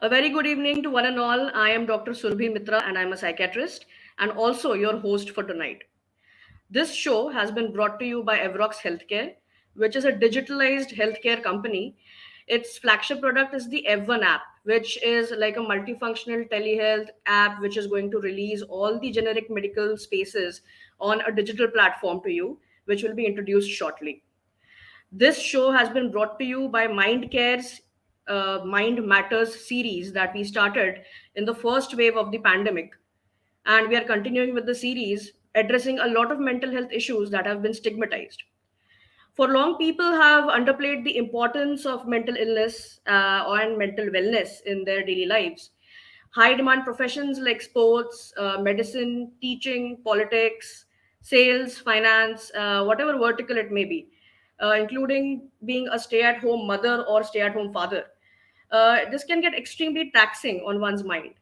A very good evening to one and all. I am Dr. Surbhi Mitra and I'm a psychiatrist and also your host for tonight. This show has been brought to you by Evrox Healthcare, which is a digitalized healthcare company. Its flagship product is the Ev1 app, which is like a multifunctional telehealth app which is going to release all the generic medical spaces on a digital platform to you, which will be introduced shortly. This show has been brought to you by MindCare's Mind Matters series that we started in the first wave of the pandemic. And we are continuing with the series addressing a lot of mental health issues that have been stigmatized. For long, people have underplayed the importance of mental illness and mental wellness in their daily lives. High demand professions like sports, medicine, teaching, politics, sales, finance, whatever vertical it may be, including being a stay at home mother or stay at home father. This can get extremely taxing on one's mind.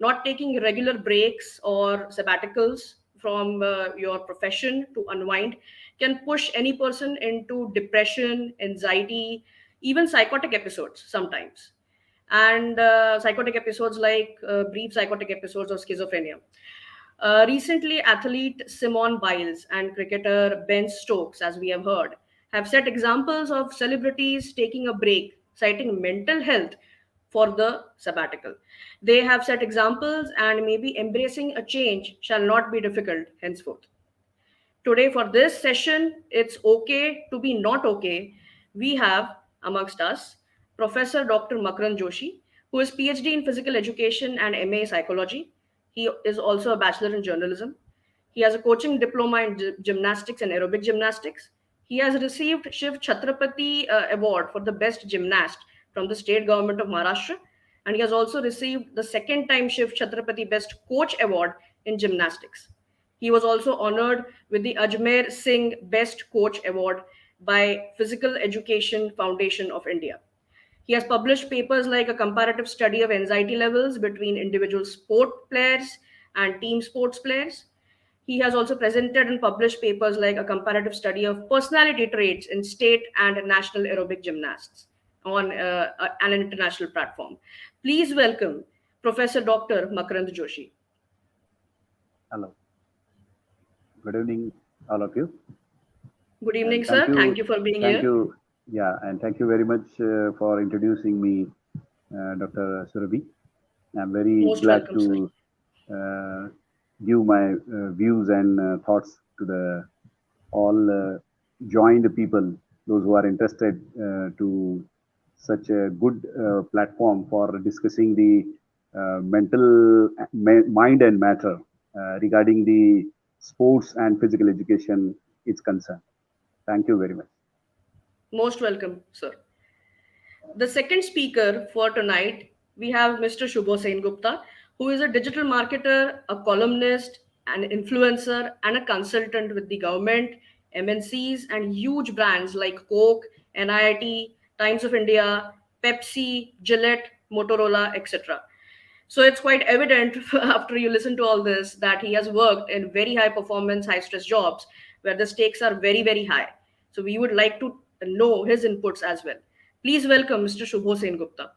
Not taking regular breaks or sabbaticals from your profession to unwind can push any person into depression, anxiety, even psychotic episodes sometimes. And psychotic episodes like brief psychotic episodes of schizophrenia. Recently, athlete Simone Biles and cricketer Ben Stokes, as we have heard, have set examples of celebrities taking a break, citing mental health for the sabbatical. They have set examples, and maybe embracing a change shall not be difficult henceforth. Today, for this session, it's okay to be not okay. We have amongst us Professor Dr. Makarand Joshi, who is PhD in physical education and MA psychology. He is also a bachelor in journalism. He has a coaching diploma in gymnastics and aerobic gymnastics. He has received Shiv Chhatrapati Award for the best gymnast from the state government of Maharashtra. And he has also received the second time Shiv Chhatrapati Best Coach Award in gymnastics. He was also honored with the Ajmer Singh Best Coach Award by Physical Education Foundation of India. He has published papers like a comparative study of anxiety levels between individual sport players and team sports players. He has also presented and published papers like a comparative study of personality traits in state and national aerobic gymnasts on an international platform. Please welcome Professor Dr. Makarand Joshi. Hello. Good evening, all of you. Good evening, And sir. Thank you for being thank here. you. Yeah, and thank you very much for introducing me, Dr. Surabhi. I'm very Most glad welcome, sir. to give my views and thoughts to the all joined people, those who are interested to such a good platform for discussing the mental mind and matter regarding the sports and physical education is concerned. Thank you very much. Most welcome, sir. The second speaker for tonight, we have Mr. Shubho Sen Gupta, who is a digital marketer, a columnist, an influencer, and a consultant with the government, MNCs, and huge brands like Coke, NIIT, Times of India, Pepsi, Gillette, Motorola, etc. So it's quite evident after you listen to all this that he has worked in very high performance, high stress jobs where the stakes are very, very high. So we would like to know his inputs as well. Please welcome Mr. Shubho Sen Gupta.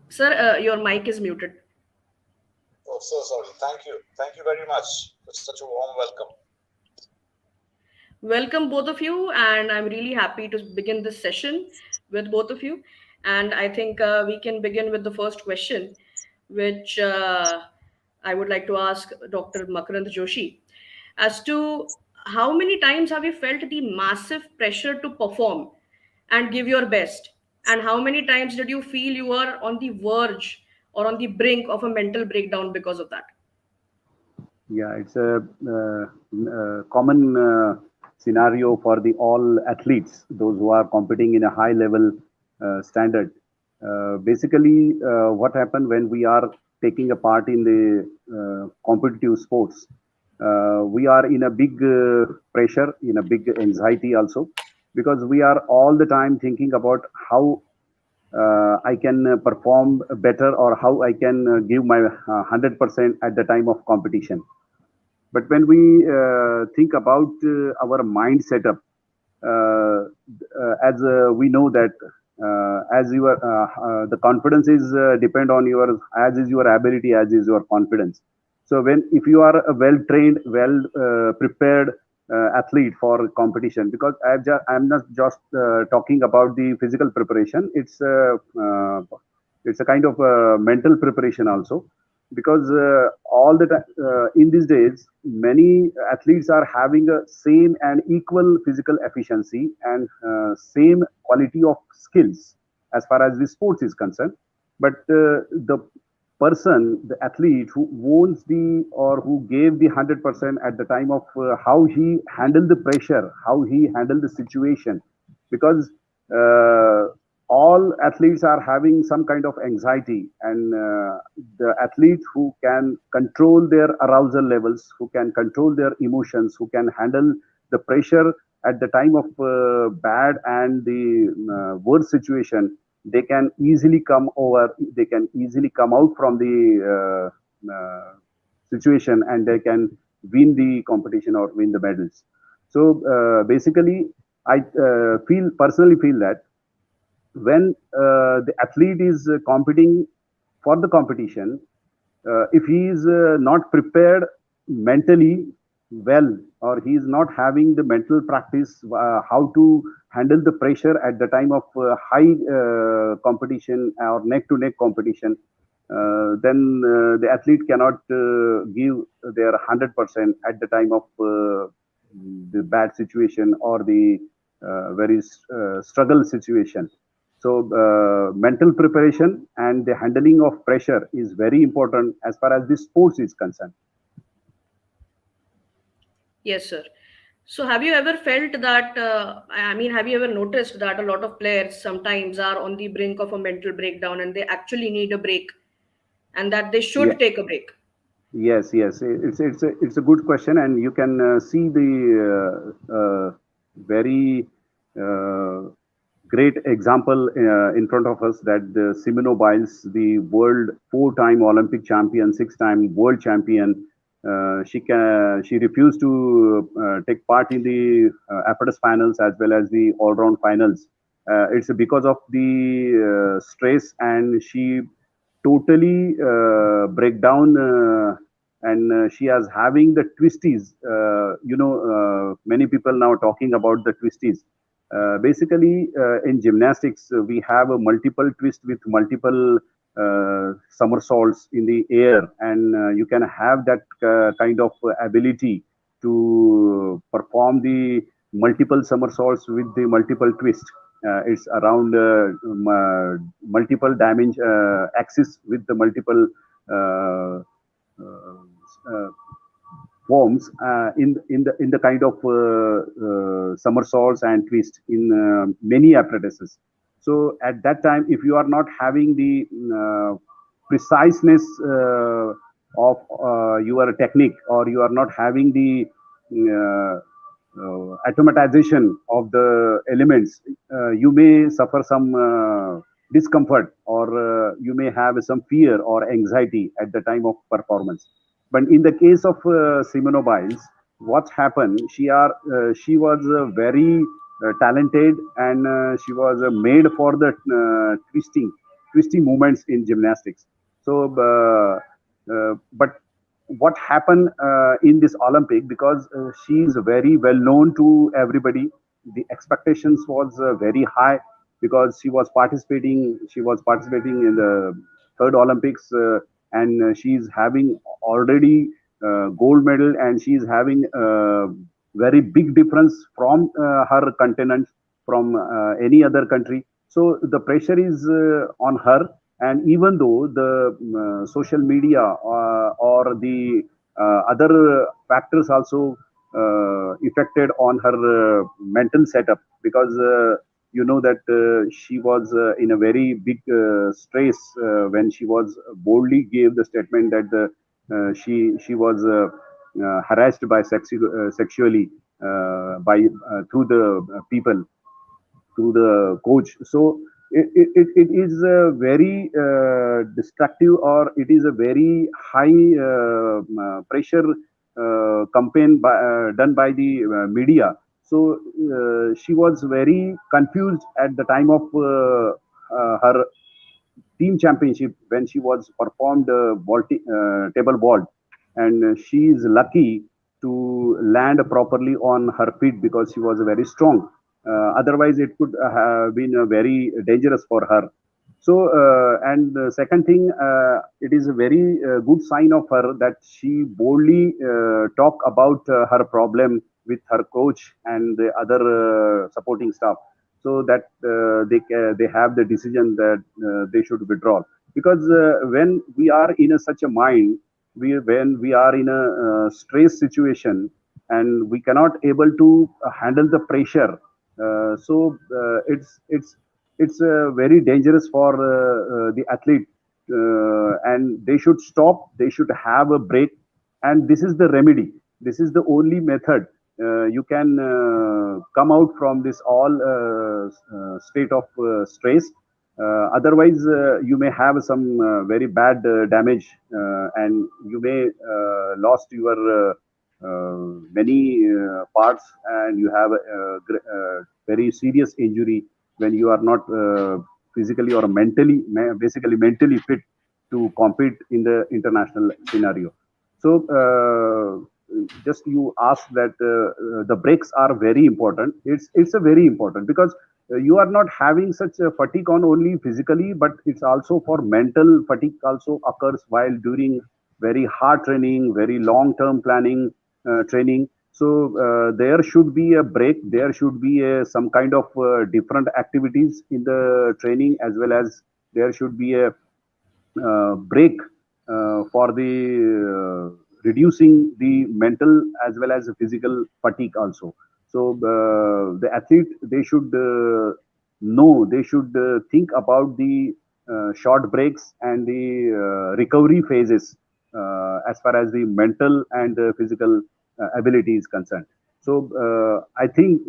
Sir, your mic is muted. Oh, so sorry. Thank you. Thank you very much for such a warm welcome. Welcome, both of you, and I'm really happy to begin this session with both of you. And I think we can begin with the first question, which I would like to ask Dr. Makarand Joshi as to how many times have you felt the massive pressure to perform and give your best? And how many times did you feel you were on the verge or on the brink of a mental breakdown because of that? Yeah, it's a common scenario for the all athletes, those who are competing in a high level standard. Basically, what happened when we are taking a part in the competitive sports? We are in a big pressure, in a big anxiety also, because we are all the time thinking about how I can perform better or how I can give my 100% at the time of competition. But when we think about our mind setup, as we know that as your the confidence is depend on your as is your ability, as is your confidence. So when if you are a well trained, well prepared athlete for competition, because I'm not just talking about the physical preparation, it's a kind of mental preparation also, because all the time in these days many athletes are having a same and equal physical efficiency and same quality of skills as far as the sports is concerned, but the person, the athlete who owns the or who gave the 100% at the time of how he handled the pressure, how he handled the situation, because uh, all athletes are having some kind of anxiety, and the athlete who can control their arousal levels, who can control their emotions, who can handle the pressure at the time of bad and the worst situation, they can easily come over, they can easily come out from the situation, and they can win the competition or win the medals. So basically I feel personally feel that when the athlete is competing for the competition, if he is not prepared mentally well, or he is not having the mental practice how to handle the pressure at the time of high competition or neck to neck competition, then the athlete cannot give their 100% at the time of the bad situation or the very struggle situation. So mental preparation and the handling of pressure is very important as far as the sports is concerned. Yes, sir. So, have you ever felt that? I mean, have you ever noticed that a lot of players sometimes are on the brink of a mental breakdown and they actually need a break and that they Yeah. should take a break? Yes, yes, it's a good question, and you can see the very uh, great example in front of us, that Simone Biles, the world four-time Olympic champion, six-time world champion, she refused to take part in the apparatus finals as well as the all-round finals. It's because of the stress, and she totally break down, and she is having the twisties. Many people now talking about the twisties. Basically, in gymnastics, we have a multiple twist with multiple somersaults in the air, and you can have that kind of ability to perform the multiple somersaults with the multiple twist. It's around multiple dimension axis with the multiple uh, uh, forms in the kind of somersaults and twist in many apparatuses. So at that time, if you are not having the preciseness of your technique, or you are not having the automatization of the elements, you may suffer some discomfort, or you may have some fear or anxiety at the time of performance. But in the case of Simone Biles, what's happened? She was very talented, and she was made for the twisting movements in gymnastics. So, but what happened in this Olympic, because she is very well known to everybody. The expectations was very high, because she was participating in the third Olympics, and she is having already gold medal, and she is having very big difference from her continent, from any other country. So the pressure is on her, and even though the social media or the other factors also affected on her mental setup, because you know that she was in a very big stress when she was boldly gave the statement that she was harassed by sexually by through the people, to the coach. So it is a very destructive, or it is a very high pressure campaign done by the media. So she was very confused at the time of her team championship when she was performed table vault, and she is lucky to land properly on her feet because she was very strong. Otherwise, it could have been very dangerous for her. So, and the second thing, it is a very good sign of her that she boldly talk about her problem with her coach and the other supporting staff, so that they have the decision that they should withdraw. Because when we are in such a mind, when we are in a stress situation and we cannot able to handle the pressure, it's very dangerous for the athlete, and they should stop. They should have a break, and this is the remedy. This is the only method you can come out from this all state of stress. Otherwise, you may have some very bad damage, and you may lost your many parts, and you have a very serious injury when you are not physically or mentally, basically mentally fit to compete in the international scenario. So, just you asked that the breaks are very important. It's a very important because you are not having such a fatigue on only physically, but it's also for mental fatigue also occurs while during very hard training, very long term planning training. So there should be a break. There should be some kind of different activities in the training, as well as there should be a break for the reducing the mental as well as the physical fatigue also. So the athlete, they should know, they should think about the short breaks and the recovery phases as far as the mental and physical ability is concerned. So I think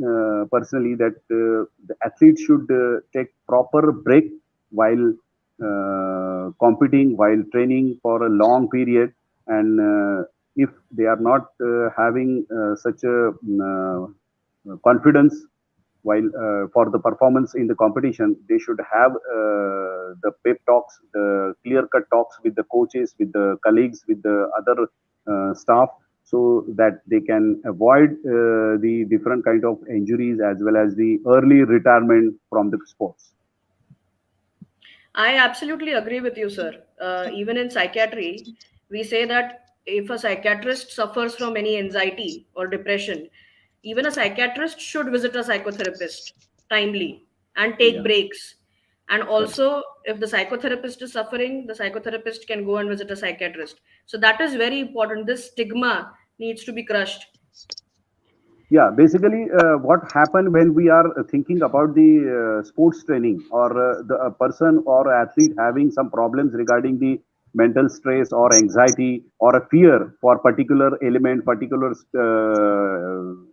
personally that the athlete should take proper break while competing, while training for a long period, and if they are not having such a confidence while for the performance in the competition, they should have the pep talks, the clear cut talks with the coaches, with the colleagues, with the other staff, so that they can avoid the different kind of injuries as well as the early retirement from the sports. I absolutely agree with you, sir. Even in psychiatry, we say that if a psychiatrist suffers from any anxiety or depression, even a psychiatrist should visit a psychotherapist timely and take Yeah, breaks. And correct. also, if the psychotherapist is suffering, the psychotherapist can go and visit a psychiatrist. So that is very important. This stigma needs to be crushed. Yeah, basically, what happened when we are thinking about the sports training, or the a person or athlete having some problems regarding the mental stress or anxiety or a fear for particular element, particular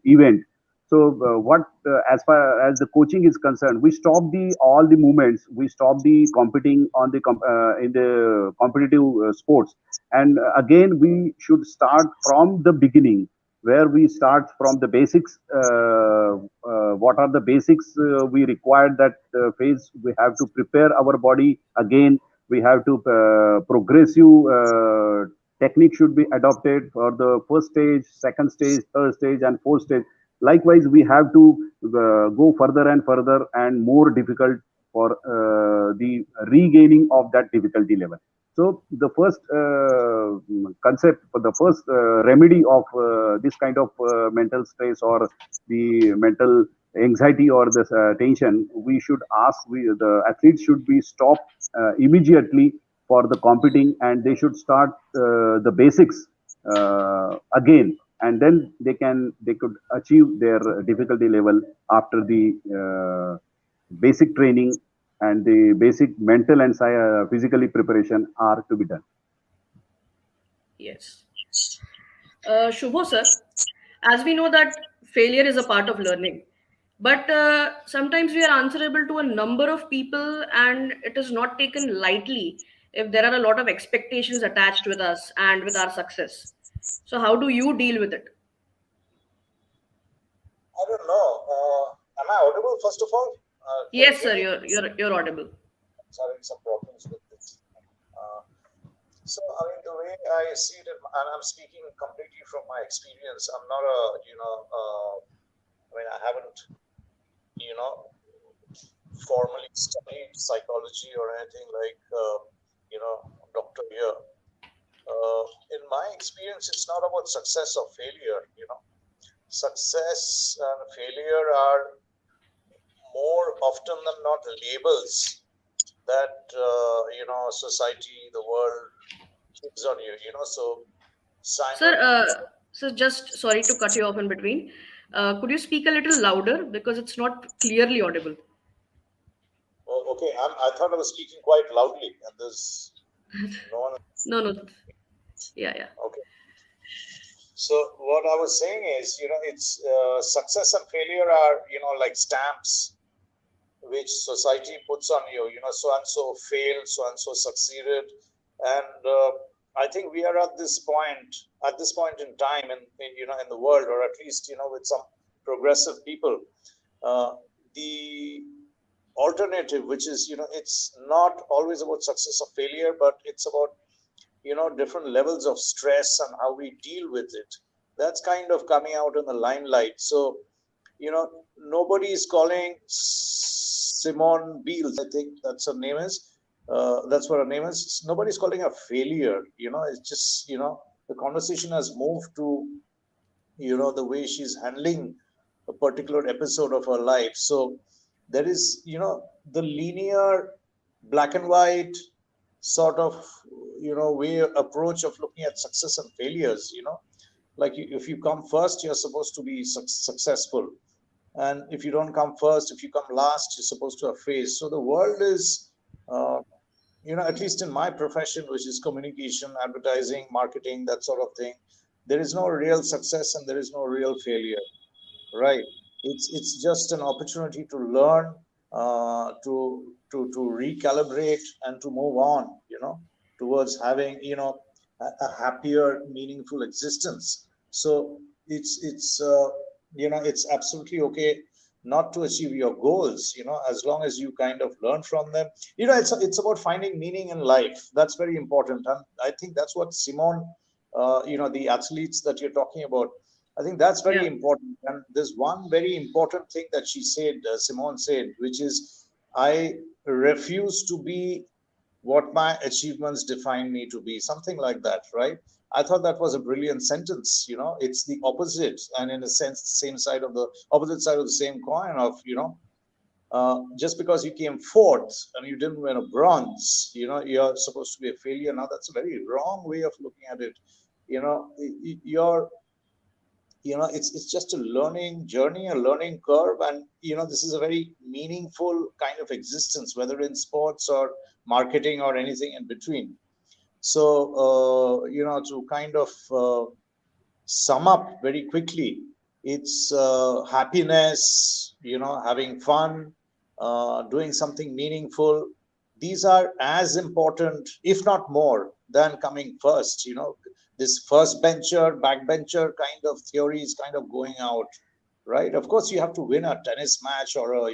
event. So, what as far as the coaching is concerned, we stop the all the movements, we stop the competing on the in the competitive sports, and again we should start from the beginning, where we start from the basics. What are the basics we require that phase? We have to prepare our body again. We have to progressive technique should be adopted for the first stage, second stage, third stage, and fourth stage. Likewise, we have to go further and further and more difficult for the regaining of that difficulty level. So the first concept, for the first remedy of this kind of mental stress or the mental anxiety or the tension, we should ask, the athletes should be stopped immediately for the competing, and they should start the basics again, and then they could achieve their difficulty level after the basic training and the basic mental and physically preparation are to be done. Yes. Shubho, sir, as we know that failure is a part of learning, but sometimes we are answerable to a number of people, and it is not taken lightly if there are a lot of expectations attached with us and with our success. So, how do you deal with it? I don't know. Am I audible first of all? Can you Yes, hear sir, me? you're audible. I'm having some problems with this. Uh, so, I mean, the way I see it, and I'm speaking completely from my experience. I'm not a, I mean, I haven't, you know, formally studied psychology or anything like, doctor here. In my experience, it's not about success or failure. Success and failure are more often than not labels that society, the world gives on you. So Sir, Simon, so just sorry to cut you off in between. Could you speak a little louder because it's not clearly audible? oh, okay, I thought I was speaking quite loudly, and there's no one. No, no. Yeah, yeah. Okay, so what I was saying is, it's success and failure are like stamps which society puts on you. So and so failed, so and so succeeded, and I think we are at this point in time in the world, or at least with some progressive people. Uh, the alternative, which is it's not always about success or failure, but it's about different levels of stress and how we deal with it. That's kind of coming out in the limelight. So nobody is calling Simone Biles, I think that's her name is. That's what her name is. Nobody's calling her failure. It's just the conversation has moved to the way she's handling a particular episode of her life. So there is the linear black and white sort of way approach of looking at success and failures. Like if you come first, you're supposed to be successful, and if you don't come first, if you come last, you're supposed to have failed. So the world is uh, at least in my profession, which is communication, advertising, marketing, that sort of thing, there is no real success and there is no real failure, right? It's just an opportunity to learn, to recalibrate and to move on, towards having a happier, meaningful existence. So it's absolutely okay not to achieve your goals, as long as you kind of learn from them. It's about finding meaning in life. That's very important, and I think that's what Simone, the athletes that you're talking about, I think that's very Yeah. important. And there's one very important thing that she said, Simone said, which is, I refuse to be what my achievements define me to be, something like that, right? I thought that was a brilliant sentence. It's the opposite, and in a sense, the same side of the opposite side of the same coin of, just because you came fourth and you didn't win a bronze, you're supposed to be a failure. Now, that's a very wrong way of looking at it. You're it's just a learning journey, a learning curve, and this is a very meaningful kind of existence, whether in sports or marketing or anything in between. So to kind of sum up very quickly, it's happiness, having fun, doing something meaningful. These are as important, if not more, than coming first. This first bencher, backbencher kind of theory is kind of going out, right? Of course, you have to win a tennis match or a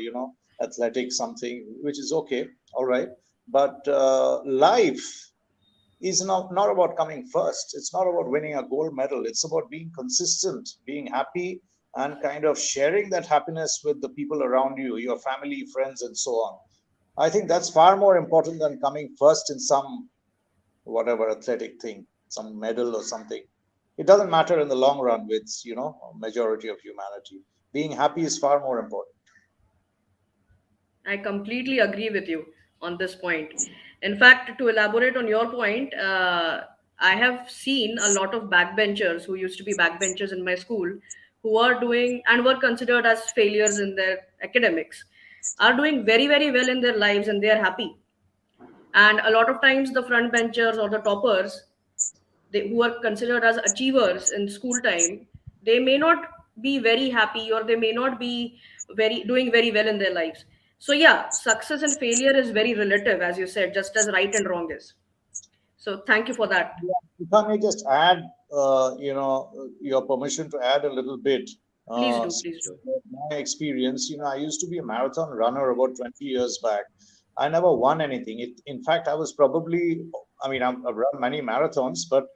athletic something, which is okay, all right. But life is not about coming first. It's not about winning a gold medal. It's about being consistent, being happy, and kind of sharing that happiness with the people around you, your family, friends, and so on. I think that's far more important than coming first in some whatever athletic thing, some medal or something. It doesn't matter in the long run with majority of humanity. Being happy is far more important. I completely agree with you on this point. In fact, to elaborate on your point, I have seen a lot of backbenchers who used to be backbenchers in my school who are doing and were considered as failures in their academics are doing very, very well in their lives and they are happy. And a lot of times, the front benchers or the toppers, who are considered as achievers in school time, they may not be very happy or they may not be very doing very well in their lives. So yeah, success and failure is very relative, as you said, just as right and wrong is. So thank you for that. Yeah, if I may just add, your permission to add a little bit. Please do, So please do. my experience, I used to be a marathon runner about 20 years back. I never won anything. In fact, I was probably, I mean, I've run many marathons, but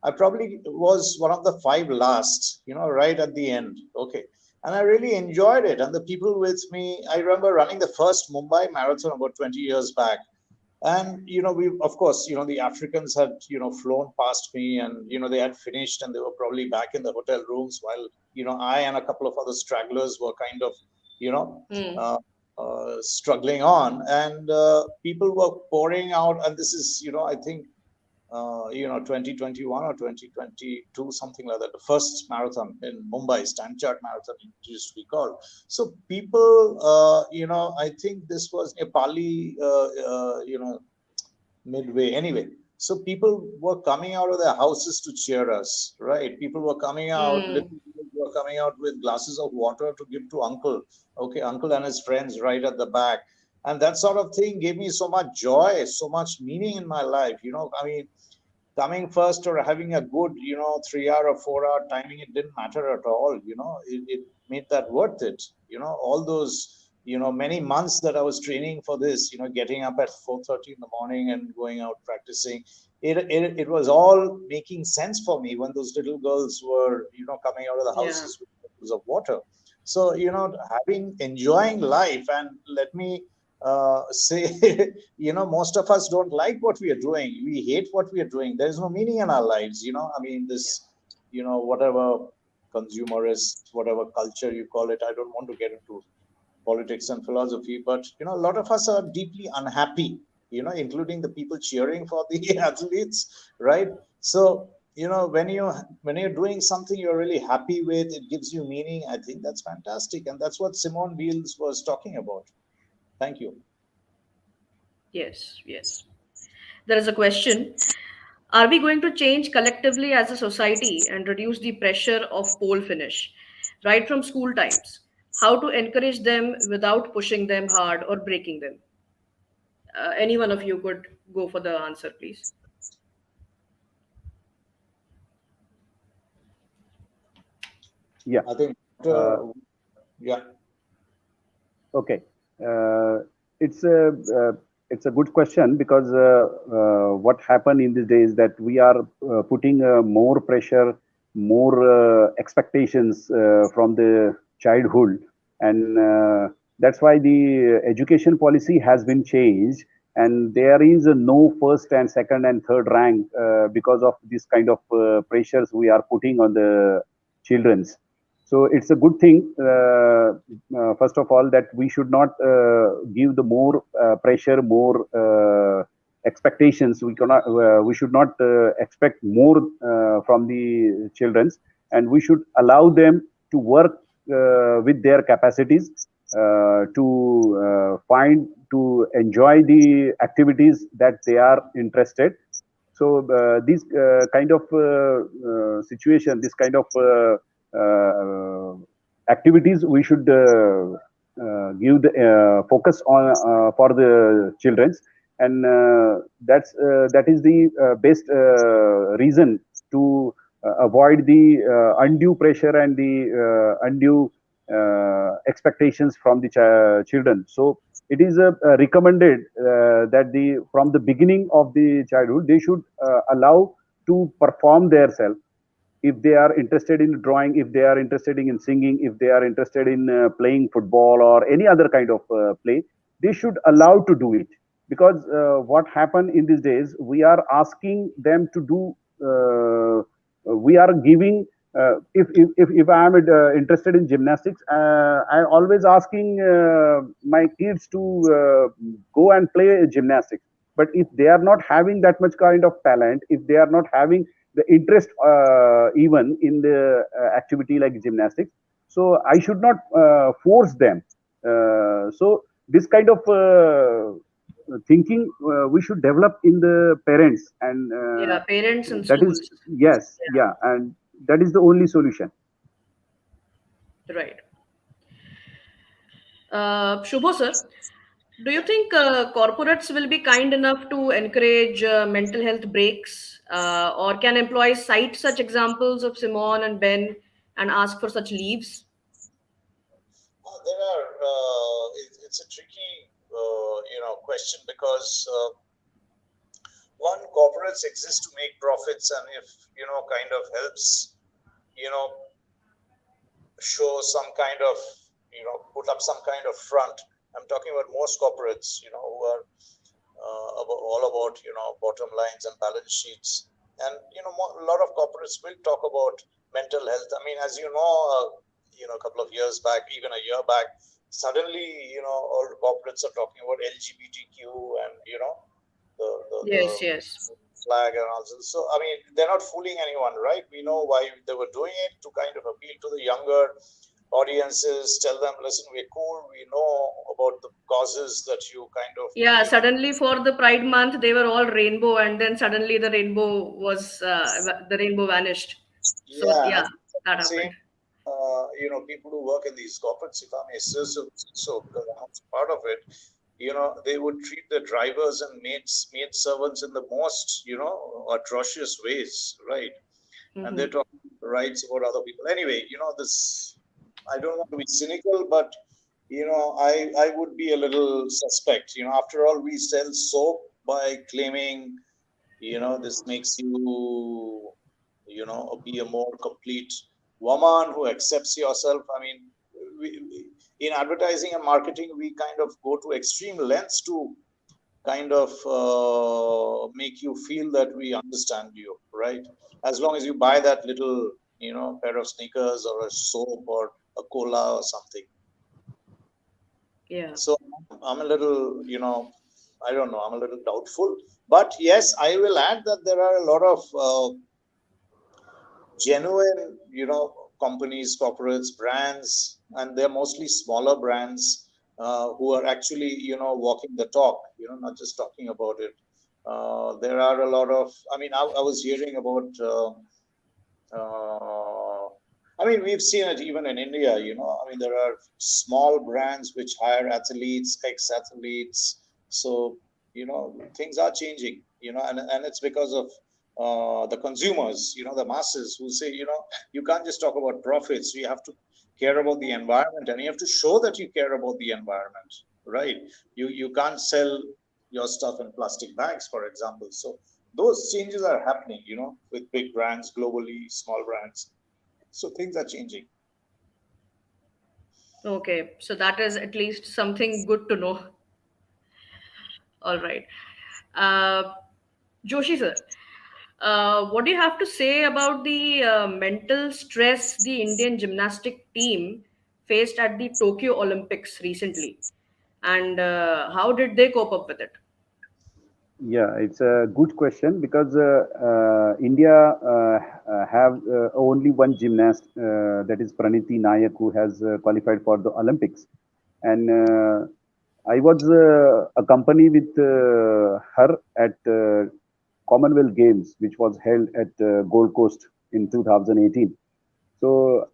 I probably was one of the five last, right at the end. Okay. And I really enjoyed it. And the people with me, I remember running the first Mumbai marathon about 20 years back. And we, of course, the Africans had flown past me, and they had finished, and they were probably back in the hotel rooms, while I and a couple of other stragglers were kind of you know Hmm. uh, struggling on. And people were pouring out. And this is, I think, 2021 or 2022, something like that. The first marathon in Mumbai, Stanchart Marathon, it used to be called. So people, I think this was Nepali, midway. Anyway, so people were coming out of their houses to cheer us, right? People were coming out, little Hmm. kids were coming out with glasses of water to give to uncle. Okay, uncle and his friends right at the back. And that sort of thing gave me so much joy, so much meaning in my life. I mean, coming first or having a good 3 hour or 4 hour timing, it didn't matter at all. It made that worth it. All those many months that I was training for this, getting up at 4:30 in the morning and going out practicing, it was all making sense for me when those little girls were coming out of the Yeah. houses with bottles of water. So having enjoying life. And let me say, most of us don't like what we are doing. We hate what we are doing. There is no meaning in our lives. I mean, Yeah. this, whatever consumerist, whatever culture you call it. I don't want to get into politics and philosophy, but a lot of us are deeply unhappy. Including the people cheering for the athletes, right? So when you're doing something you're really happy with, it gives you meaning. I think that's fantastic, and that's what Simone Biles was talking about. Thank you. Yes, yes. There is a question. Are we going to change collectively as a society and reduce the pressure of pole finish right from school times? How to encourage them without pushing them hard or breaking them? Any one of you could go for the answer, please. Yeah. I think, Uh, yeah, okay. Uh, it's a it's a good question, because what happened in these days, that we are putting more pressure, more expectations from the childhood, and that's why the education policy has been changed, and there is a no first and second and third rank because of this kind of pressures we are putting on the children's. So it's a good thing, first of all, that we should not give the more pressure, more expectations. We should not expect more from the children, and we should allow them to work with their capacities, to enjoy the activities that they are interested. So this kind of situation, this kind of activities, we should give the focus on for the children, and that is the best reason to avoid the undue pressure and the undue expectations from the children. So it is recommended that the from the beginning of the childhood they should allow to perform their self. If they are interested in drawing, if they are interested in singing, if they are interested in playing football or any other kind of play, they should allow to do it. Because what happened in these days, we are asking them to do, we are giving, if I am interested in gymnastics, I'm always asking my kids to go and play gymnastics. But if they are not having that much kind of talent, if they are not having the interest even in the activity like gymnastics, so I should not force them. So this kind of thinking we should develop in the parents, and Yeah, parents and that is, schools. yes, yeah, and that is the only solution. Yeah, right. Shubho sir, do you think corporates will be kind enough to encourage mental health breaks, or can employees cite such examples of Simone and Ben and ask for such leaves? There are. It's a tricky, question because one, corporates exist to make profits, and if kind of helps, you know, show some kind of, put up some kind of front. I'm talking about most corporates, who are all about bottom lines and balance sheets, and a lot of corporates will talk about mental health. I mean, as you know, a couple of years back, even a year back, suddenly all corporates are talking about LGBTQ and the Yes, yes. flag and all. So I mean, they're not fooling anyone, right? We know why they were doing it, to kind of appeal to the younger audiences, tell them, listen, we're cool, we know about the causes that you kind of Yeah, suddenly for the Pride Month, they were all rainbow, and then suddenly the rainbow vanished. So yeah, yeah, and that same, happened. people who work in these corporates, if I may say so, because I'm also part of it, they would treat the drivers and maid servants in the most, atrocious ways, right? And they're Hmm. talking rights about other people. Anyway, this, I don't want to be cynical, but I would be a little suspect. After all, we sell soap by claiming, this makes you, be a more complete woman who accepts yourself. I mean, in advertising and marketing, we kind of go to extreme lengths to kind of make you feel that we understand you, right? As long as you buy that little, pair of sneakers or a soap or a cola or something. Yeah. So I'm a little, I don't know, I'm a little doubtful. But yes, I will add that there are a lot of genuine, companies, corporates, brands, and they're mostly smaller brands who are actually, walking the talk, not just talking about it. There are a lot of, I mean, I was hearing about, uh, I mean, we've seen it even in India, I mean, there are small brands which hire athletes, ex-athletes. So, things are changing, and it's because of the consumers, the masses who say, you can't just talk about profits. You have to care about the environment, and you have to show that you care about the environment, right? You can't sell your stuff in plastic bags, for example. So those changes are happening, with big brands globally, small brands. So things are changing. Okay, so that is at least something good to know. All right. Uh, Joshi sir, what do you have to say about the mental stress the Indian gymnastic team faced at the Tokyo Olympics recently? And how did they cope up with it? Yeah, it's a good question because India have only one gymnast, that is Praniti Nayak, who has qualified for the Olympics. And I was accompanied with her at Commonwealth Games, which was held at Gold Coast in 2018. So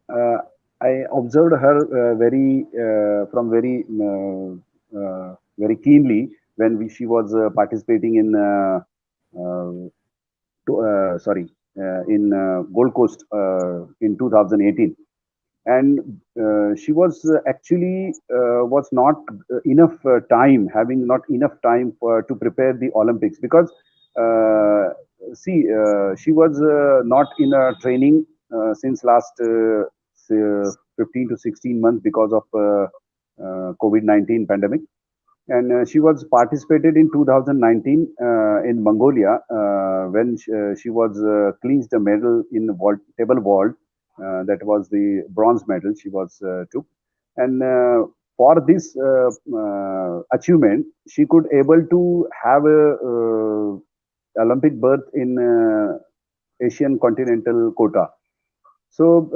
I observed her very keenly when she was participating in in Gold Coast in 2018, and she was actually was not enough time, having not enough time to prepare the Olympics, because she was not in a training since last 15 to 16 months because of COVID-19 pandemic. And she was participated in 2019 in Mongolia when she was clinched a medal in the table vault. That was the bronze medal she was took. And for this achievement, she could able to have a Olympic berth in Asian continental quota. So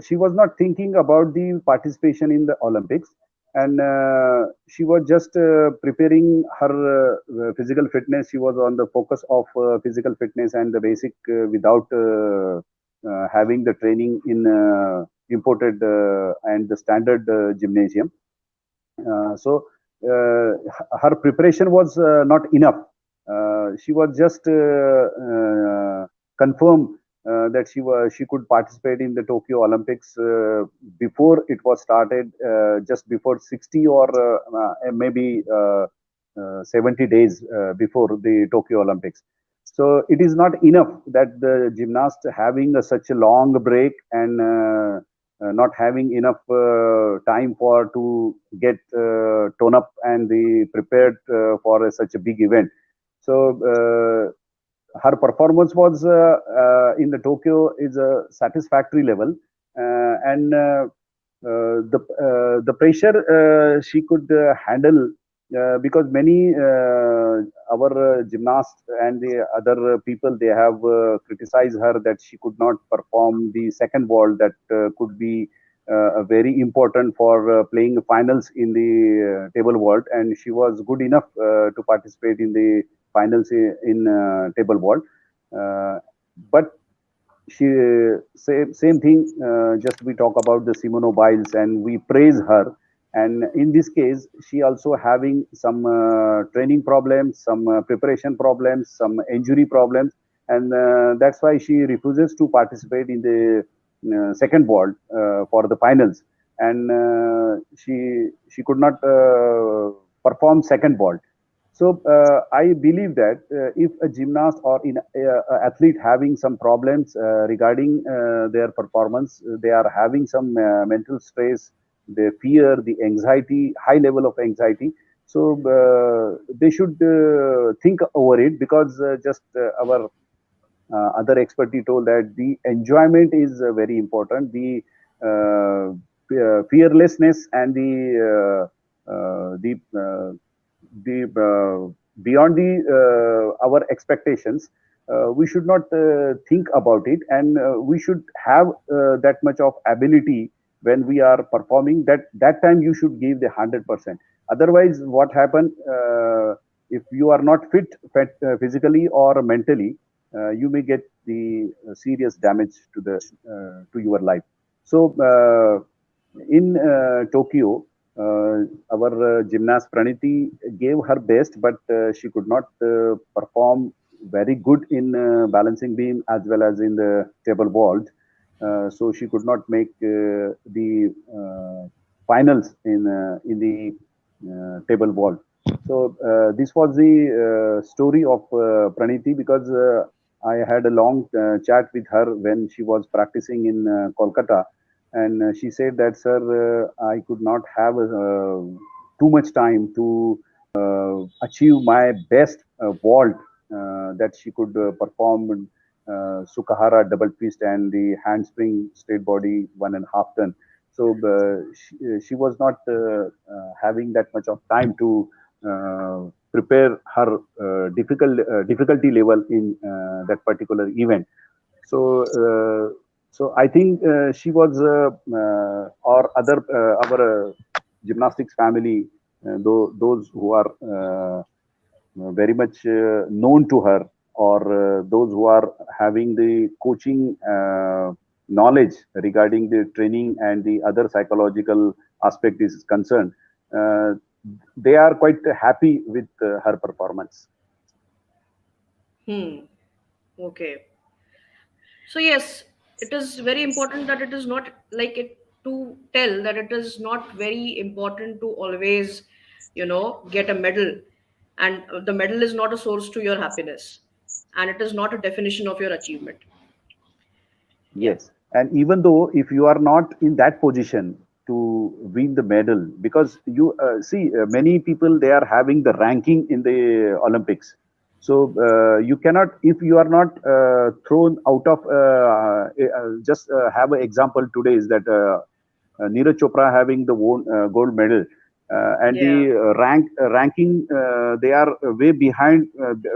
she was not thinking about the participation in the Olympics, and she was just preparing her physical fitness. She was on the focus of physical fitness and the basic without having the training in imported and the standard gymnasium. So her preparation was not enough. She was just confirmed that she could participate in the Tokyo Olympics before it was started, just before 60 or maybe 70 days before the Tokyo Olympics. So it is not enough that the gymnast having such a long break and not having enough time for to get tone up and be prepared for such a big event. So her performance was in the Tokyo is a satisfactory level, and the pressure she could handle because many our gymnasts and the other people they have criticized her that she could not perform the second ball that could be very important for playing finals in the table world, and she was good enough to participate in the finals in table world. Uh, but she same thing. Just we talk about the Simone Biles and we praise her. And in this case, she also having some training problems, some preparation problems, some injury problems, and that's why she refuses to participate in the second world for the finals. And she could not perform second world. So I believe that if a gymnast or in athlete having some problems regarding their performance, they are having some mental stress, the fear, the anxiety, high level of anxiety. So they should think over it because just our other expert he told that the enjoyment is very important. The fearlessness and the beyond the our expectations, we should not think about it, and we should have that much of ability when we are performing. That time you should give the 100%. Otherwise, what happen if you are not fit physically or mentally, you may get the serious damage to your life. So in Tokyo, our gymnast Praniti gave her best, but she could not perform very good in balancing beam as well as in the table vault. So she could not make the finals in the table vault. So this was the story of Praniti because I had a long chat with her when she was practicing in Kolkata, and she said that, sir, I could not have too much time to achieve my best vault that she could perform Sukahara double twist and the handspring straight body 1.5 ton. So she was not having that much of time to prepare her difficulty level in that particular event. So so I think she was or other our gymnastics family, those who are very much known to her, or those who are having the coaching knowledge regarding the training and the other psychological aspect is concerned, they are quite happy with her performance. Hmm. Okay. So yes, it is very important that it is not like it to tell that it is not very important to always, get a medal, and the medal is not a source to your happiness, and it is not a definition of your achievement. Yeah. Yes, and even though if you are not in that position to win the medal, because you see many people they are having the ranking in the Olympics, so you cannot if you are not thrown out of just have an example today is that Neeraj Chopra having the gold medal. And Yeah. the ranking they are way behind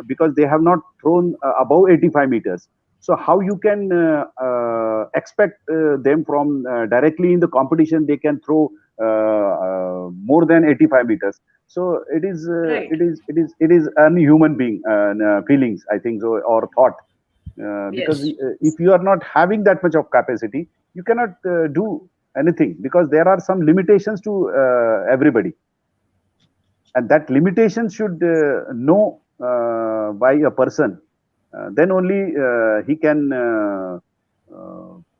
because they have not thrown above 85 meters. So how you can expect them from directly in the competition they can throw more than 85 meters. So Right. it is unhuman being feelings, I think so, or thought, because Yes. if you are not having that much of capacity, you cannot do anything because there are some limitations to everybody, and that limitation should know by a person. then only he can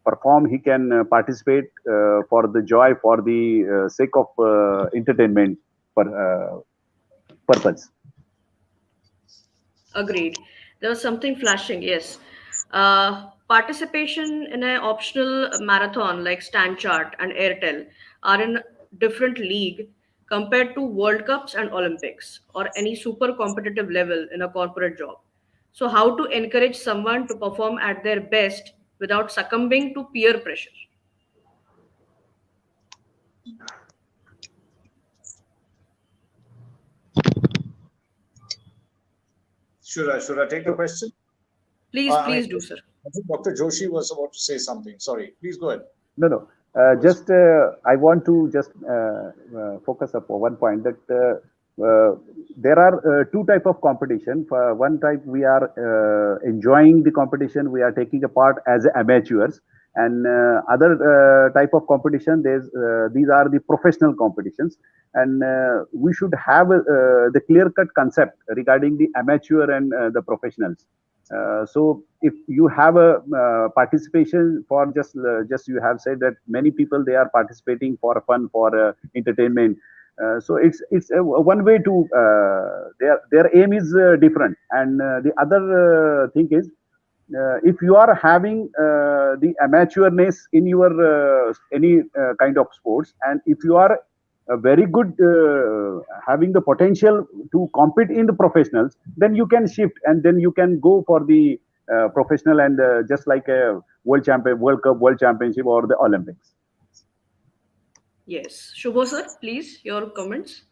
perform, he can participate for the joy, for the sake of entertainment purpose. Agreed. There was something flashing, yes. Participation in an optional marathon like Stanchart and Airtel are in different league compared to World Cups and Olympics or any super competitive level in a corporate job. So, how to encourage someone to perform at their best without succumbing to peer pressure? Should I take the question? Please, I mean, please do, sir. I think Dr. Joshi was about to say something. Sorry, please go ahead. No, no. Just I want to just focus up on one point that there are two type of competition. For one type, we are enjoying the competition. We are taking a part as amateurs, and other type of competition. These are the professional competitions, and we should have the clear cut concept regarding the amateur and the professionals. So if you have a participation for just you have said that many people they are participating for fun, for entertainment. So it's one way to their aim is different, and the other thing is if you are having the amateurness in your any kind of sports, and if you are very good having the potential to compete in the professionals, then you can shift and then you can go for the professional and just like a world cup, world championship, or the Olympics. Yes. Shubho, sir, please, your comments.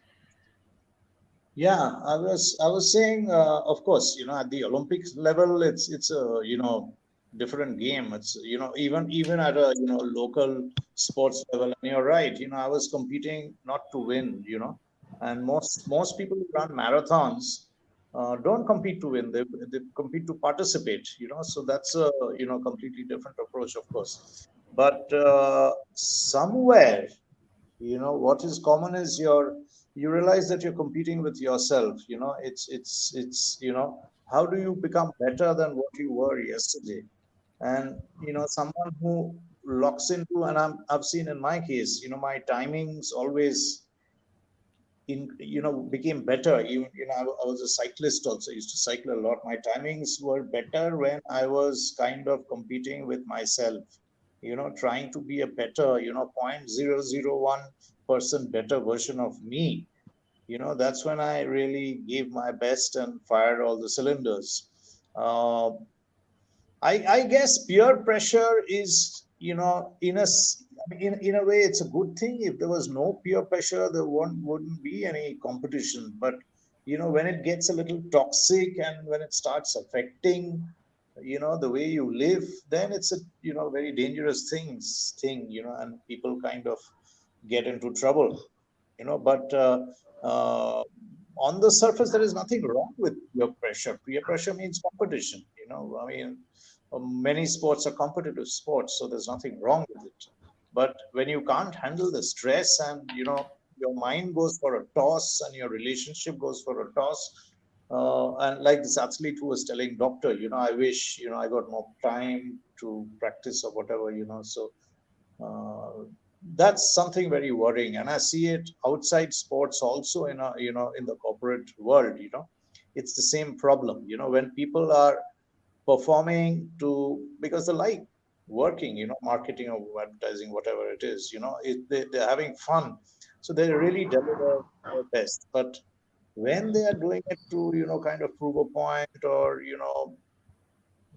Yeah, I was saying, of course, at the Olympics level, it's a different game. It's even at a local sports level. And you're right. I was competing not to win. And most people who run marathons don't compete to win. They compete to participate. So that's a completely different approach, of course. But somewhere what is common is you realize that you're competing with yourself. It's how do you become better than what you were yesterday? And someone who locks into, and I've seen in my case, my timings always became better. Even I was a cyclist also. I used to cycle a lot. My timings were better when I was kind of competing with myself, trying to be a better 0.001% better version of me. That's when I really gave my best and fired all the cylinders. uh, I guess peer pressure is, in a way, it's a good thing. If there was no peer pressure, there wouldn't be any competition. But, when it gets a little toxic and when it starts affecting, the way you live, then it's a, very dangerous thing, and people kind of get into trouble, but uh, on the surface, there is nothing wrong with peer pressure. Peer pressure means competition. I mean, many sports are competitive sports, so there's nothing wrong with it. But when you can't handle the stress and your mind goes for a toss and your relationship goes for a toss, and like this athlete who was telling doctor, I wish I got more time to practice or whatever, so uh, that's something very worrying, and I see it outside sports also in a, in the corporate world. It's the same problem. When people are performing to because they like working, marketing or advertising, whatever it is, they're having fun, so they really deliver their best. But when they are doing it to kind of prove a point, or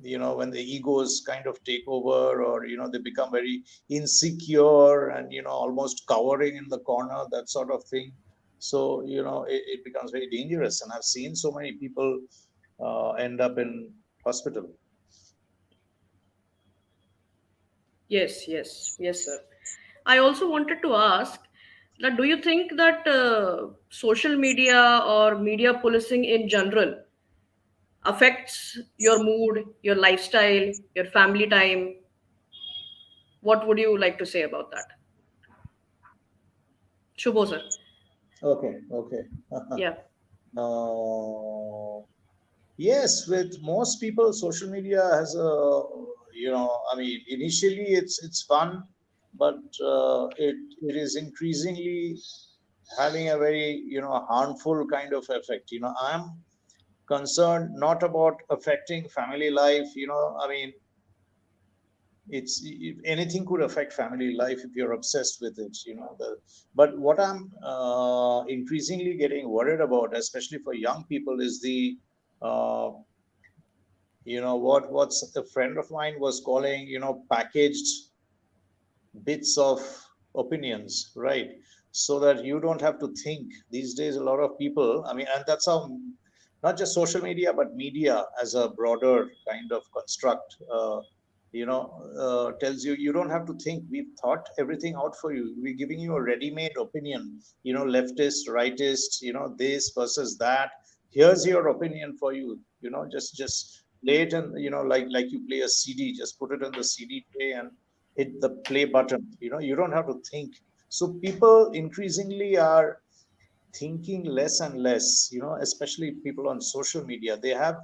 when the egos kind of take over, or they become very insecure and almost cowering in the corner, that sort of thing. So it becomes very dangerous, and I've seen so many people end up in hospital. Yes, yes, yes, sir. I also wanted to ask that do you think that social media or media policing in general affects your mood, your lifestyle, your family time? What would you like to say about that? Shubho, sir. Okay, okay. Yeah. uh, Yes, with most people, social media has a, I mean, initially it's fun, but it is increasingly having a very, harmful kind of effect. I'm concerned not about affecting family life. I mean, it's if anything could affect family life if you're obsessed with it. But what I'm increasingly getting worried about, especially for young people, is the uh, what's a friend of mine was calling, packaged bits of opinions, right? So that you don't have to think. These days a lot of people, I mean, and that's how not just social media but media as a broader kind of construct, tells you you don't have to think. We've thought everything out for you. We're giving you a ready-made opinion, leftist, rightist, this versus that. Here's your opinion for you. Just play it, and like you play a CD, just put it on the CD tray and hit the play button. You don't have to think. So people increasingly are thinking less and less, especially people on social media. They have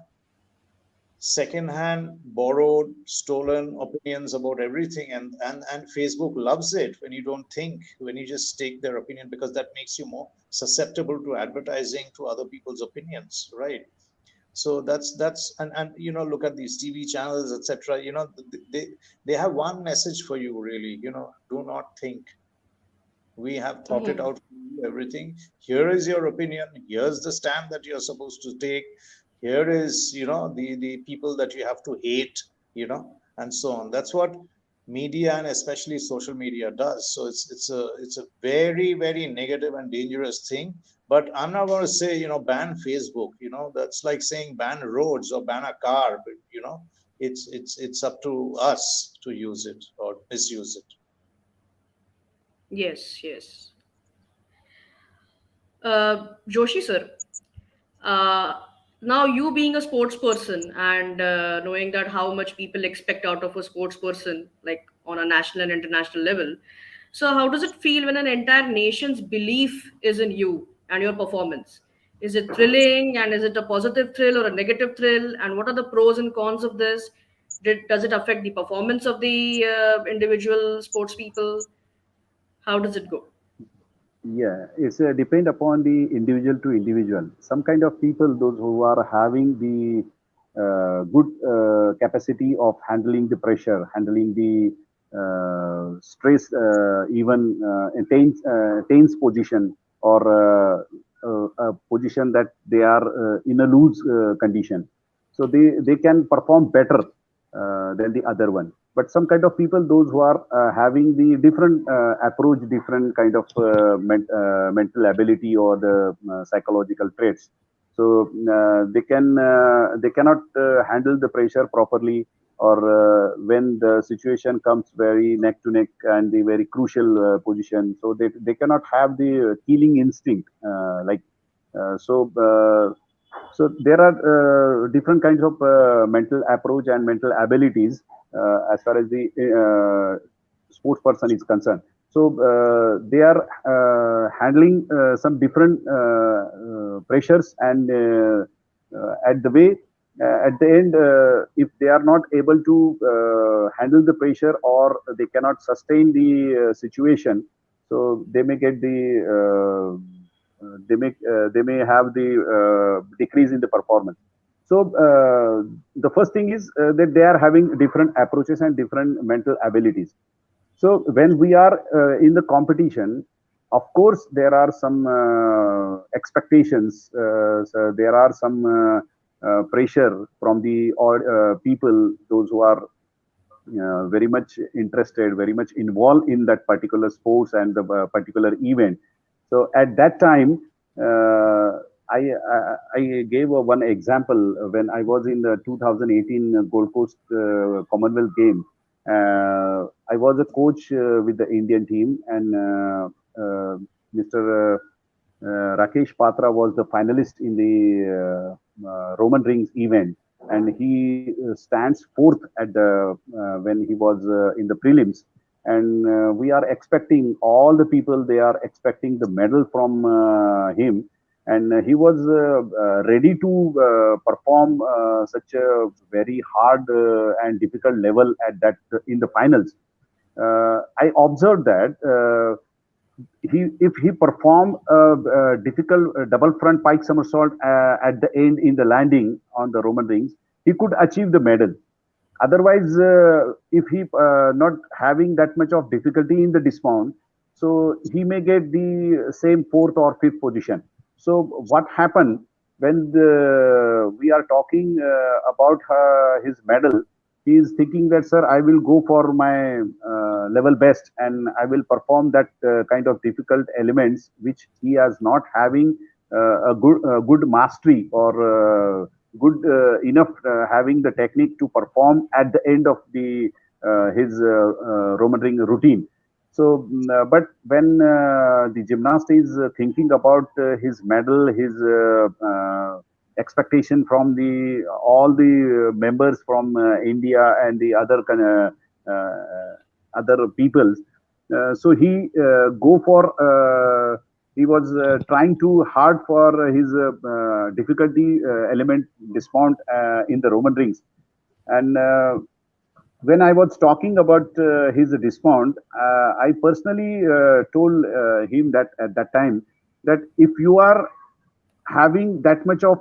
secondhand, borrowed, stolen opinions about everything, and Facebook loves it when you don't think, when you just take their opinion, because that makes you more susceptible to advertising to other people's opinions, right? So that's and look at these TV channels, etc. They have one message for you, really. Do not think. We have thought it Mhm. out for you, everything. Here is your opinion. Here's the stand that you're supposed to take. Here is, the people that you have to hate, and so on. That's what media, and especially social media, does. So it's a very, very negative and dangerous thing. But I'm not going to say, ban Facebook. That's like saying ban roads or ban a car. But it's up to us to use it or misuse it. Yes, yes. Joshi sir, uh, now you being a sports person and knowing that how much people expect out of a sports person, like on a national and international level, so how does it feel when an entire nation's belief is in you and your performance? Is it thrilling, and is it a positive thrill or a negative thrill, and what are the pros and cons of this? Does it affect the performance of the individual sports people? How does it go? Yeah, it's depend upon the individual to individual. Some kind of people, those who are having the good capacity of handling the pressure, handling the stress, even tense position, or a position that they are in a loose condition. So they can perform better than the other one. But some kind of people, those who are having the different approach, different kind of mental ability or the psychological traits, so they cannot handle the pressure properly, or when the situation comes very neck to neck and the very crucial position, so they cannot have the killing instinct, like so so there are different kinds of mental approach and mental abilities as far as the sports person is concerned. So they are handling some different pressures, and at the way at the end, if they are not able to handle the pressure, or they cannot sustain the situation, so they may get the they may have the decrease in the performance. So the first thing is that they are having different approaches and different mental abilities. So when we are in the competition, of course there are some expectations, so there are some pressure from the people, those who are very much interested, very much involved in that particular sports and the particular event. So at that time, I gave one example when I was in the 2018 Gold Coast Commonwealth Game. I was a coach with the Indian team, and Mr. Rakesh Patra was the finalist in the Roman rings event, and he stands fourth at the when he was in the prelims. And we are expecting, all the people, they are expecting the medal from him. and he was ready to perform such a very hard and difficult level at that in the finals. I observed that if he performed a difficult double front pike somersault at the end in the landing on the Roman rings, he could achieve the medal. Otherwise, if he not having that much of difficulty in the dismount, so he may get the same fourth or fifth position. So what happened when we are talking about his medal? He is thinking that, sir, I will go for my level best and I will perform that kind of difficult elements which he is not having a good mastery or good enough having the technique to perform at the end of the his Roman ring routine. So, but when the gymnast is thinking about his medal, his expectation from the all the members from India and the other peoples, so he go for he was trying too hard for his difficulty element dismount in the Roman rings, and when I was talking about his dismount, I personally told him that at that time that if you are having that much of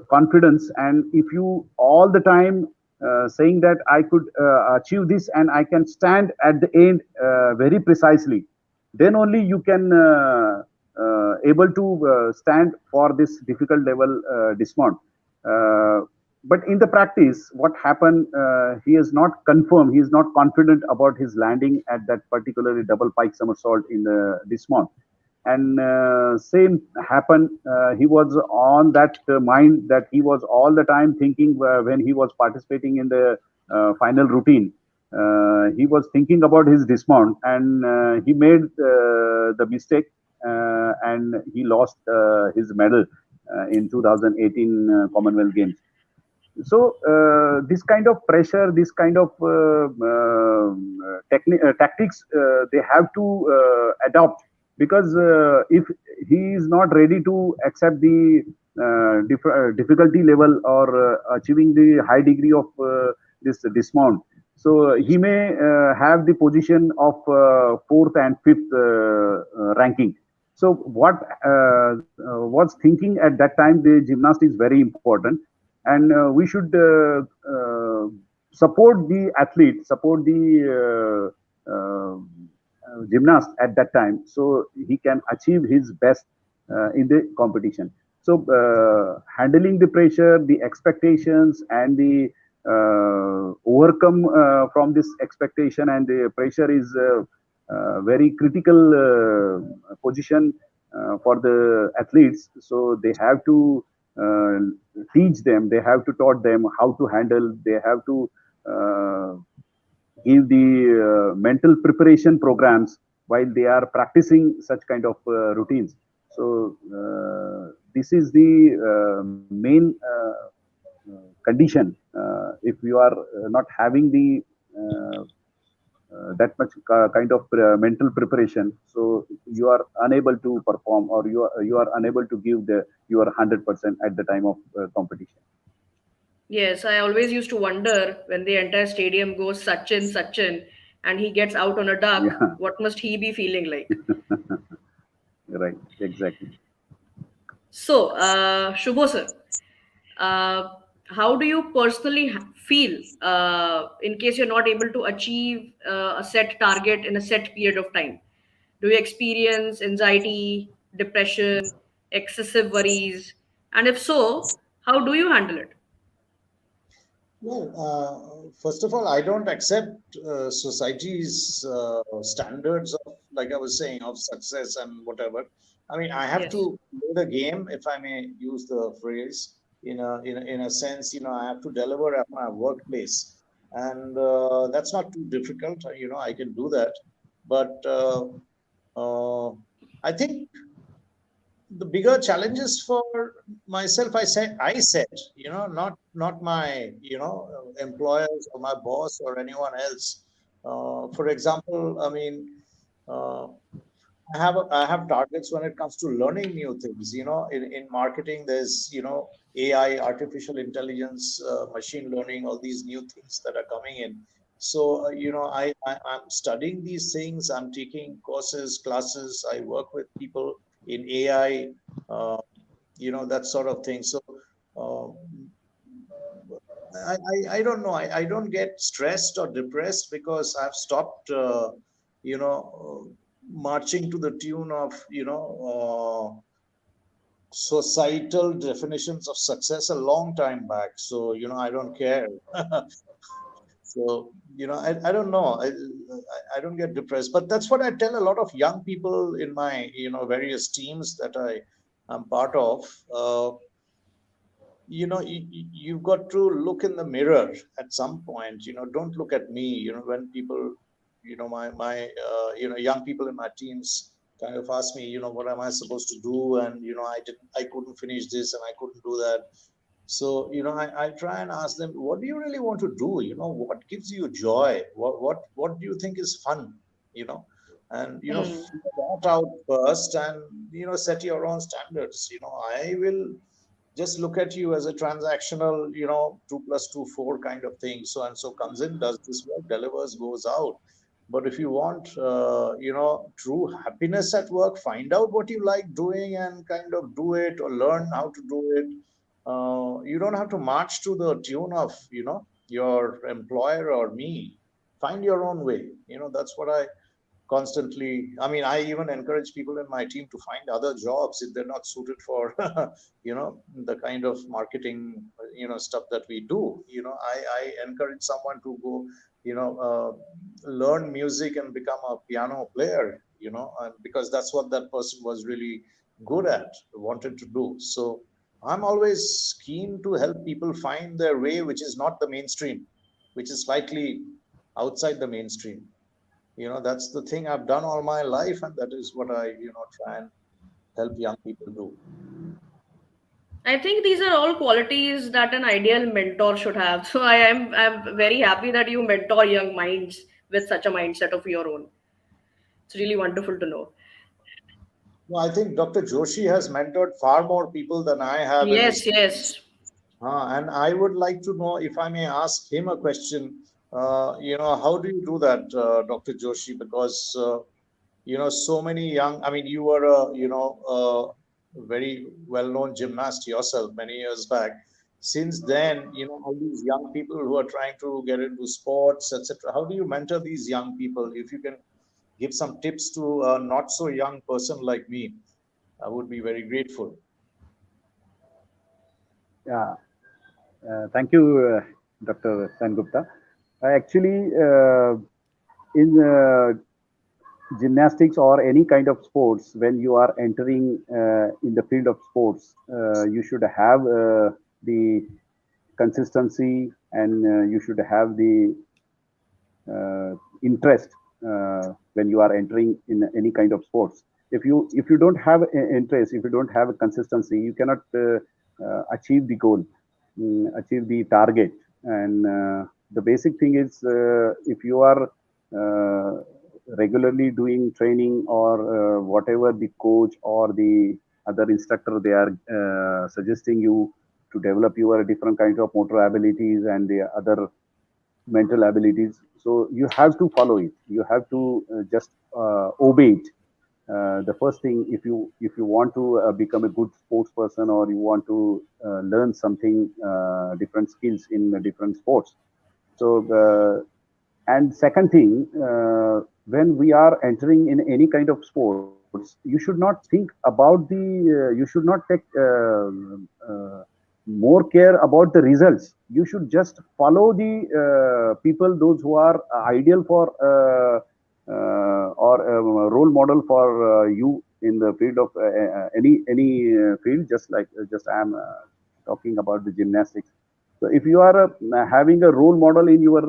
confidence and if you all the time saying that I could achieve this and I can stand at the end very precisely, then only you can able to stand for this difficult level dismount. uh, but in the practice what happened, he is not confirmed, he is not confident about his landing at that particularly double pike somersault in the dismount. And same happened, he was on that mind that he was all the time thinking when he was participating in the final routine, he was thinking about his dismount, and he made the mistake, and he lost his medal in 2018 Commonwealth Games. So this kind of pressure, this kind of tactics, they have to adopt, because if he is not ready to accept the difficulty level or achieving the high degree of this dismount, so he may have the position of fourth and fifth ranking. So what was thinking at that time, the gymnast is very important, and we should support the athlete, support the gymnast at that time, so he can achieve his best in the competition. So handling the pressure, the expectations, and the overcome from this expectation and the pressure is very critical position for the athletes. So they have to uh, teach them, they have to taught them how to handle, they have to uh, give the mental preparation programs while they are practicing such kind of routines. So this is the main condition. If you are not having the that much kind of mental preparation, so you are unable to perform, or you are unable to give the your 100% at the time of competition. Yes, I always used to wonder when the entire stadium goes Sachin, Sachin, and he gets out on a duck, Yeah. what must he be feeling like? Right, exactly. So, Shubho sir, uh, how do you personally feel in case you're not able to achieve a set target in a set period of time? Do you experience anxiety, depression, excessive worries? And if so, how do you handle it? Well, first of all, I don't accept society's standards of, like I was saying, of success and whatever. I mean, I have Yes. to play the game, if I may use the phrase, in a sense. I have to deliver at my workplace, and that's not too difficult. I can do that, but uh, I think the bigger challenges for myself, I said, not my employers or my boss or anyone else. For example, I mean, uh, I have targets when it comes to learning new things. In marketing, there's AI, artificial intelligence, machine learning, all these new things that are coming in. So I'm studying these things. I'm taking courses, classes. I work with people in AI, uh, that sort of thing. So uh, I don't know. I don't get stressed or depressed because I've stopped, marching to the tune of, societal definitions of success a long time back. So, I don't care. So, I don't know. I don't get depressed, but that's what I tell a lot of young people in my, various teams that I'm part of. You've got to look in the mirror at some point. Don't look at me. When people, my young people in my teams kind of ask me, what am I supposed to do? And I couldn't finish this and I couldn't do that. So I try and ask them, what do you really want to do? What gives you joy? What do you think is fun? you know and Hmm. figure that out first, and set your own standards. I will just look at you as a transactional, 2 plus 2 4 kind of thing. So and so comes in, does this work, delivers, goes out. But if you want, true happiness at work, find out what you like doing and kind of do it, or learn how to do it. You don't have to march to the tune of, your employer or me. Find your own way. That's what I constantly. I mean, I even encourage people in my team to find other jobs if they're not suited for the kind of marketing stuff that we do. I encourage someone to go, learn music and become a piano player, and because that's what that person was really good at, wanted to do. So I'm always keen to help people find their way, which is not the mainstream, which is slightly outside the mainstream. That's the thing I've done all my life, and that is what I try and help young people do. I think these are all qualities that an ideal mentor should have. So I'm very happy that you mentor young minds with such a mindset of your own. It's really wonderful to know. No, I think Dr. Joshi has mentored far more people than I have in his Yes, teams. yes. And I would like to know, if I may ask him a question. How do you do that, Dr. Joshi? Because so many young. I mean, you were a very well-known gymnast yourself many years back. Since then, all these young people who are trying to get into sports, etc. How do you mentor these young people? If you can give some tips to a not so young person like me, I would be very grateful. Yeah, thank you, Dr. Sangupta. Actually, in gymnastics or any kind of sports, when you are entering in the field of sports, you should have the consistency, and you should have the interest when you are entering in any kind of sports. If you don't have interest, if you don't have a consistency, you cannot achieve the goal, achieve the target. And the basic thing is, if you are regularly doing training, or whatever the coach or the other instructor they are suggesting you to develop your different kinds of motor abilities and the other mental abilities, so you have to follow it. You have to just obey it. The first thing, if you want to become a good sports person, or you want to learn something, different skills in different sports. So and second thing, when we are entering in any kind of sports, you should not think about the you should not take more care about the results. You should just follow the people, those who are ideal for or role model for you in the field of any field. Just like just I am talking about the gymnastics. So if you are having a role model in your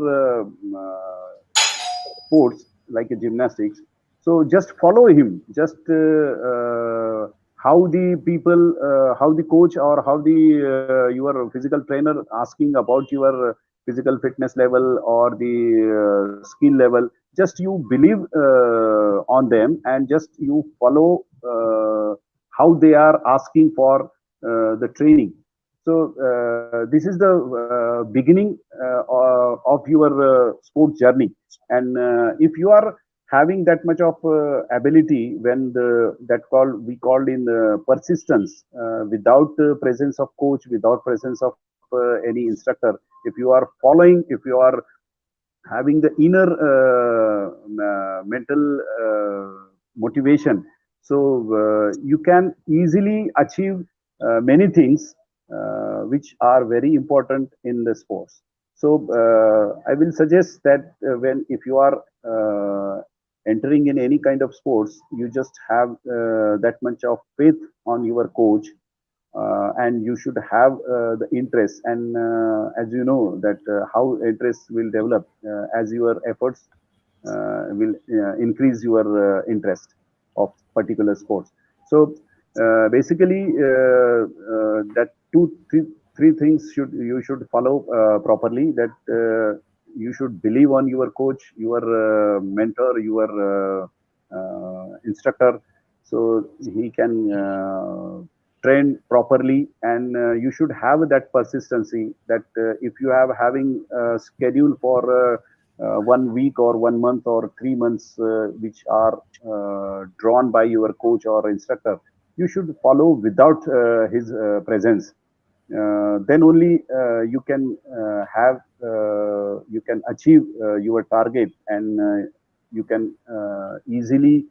sports, like a gymnastics, so just follow him. Just how the people, how the coach, or how the your physical trainer asking about your physical fitness level or the skill level. just you believe on them, and just you follow how they are asking for the training. So this is the beginning of your sport journey. And if you are having that much of ability, when the that call we called in persistence, without the presence of coach, without presence of any instructor, if you are following, if you are having the inner mental motivation, so you can easily achieve many things which are very important in the sports. So I will suggest that when if you are entering in any kind of sports, you just have that much of faith on your coach, and you should have the interest. And as you know that how interest will develop as your efforts will increase your interest of particular sports. So basically that three things should you should follow properly. That you should believe on your coach, your mentor, your instructor, so he can train properly. And you should have that persistency, that if you have having a schedule for 1 week or 1 month or 3 months which are drawn by your coach or instructor, you should follow without his presence. Then only you can achieve your target, and you can easily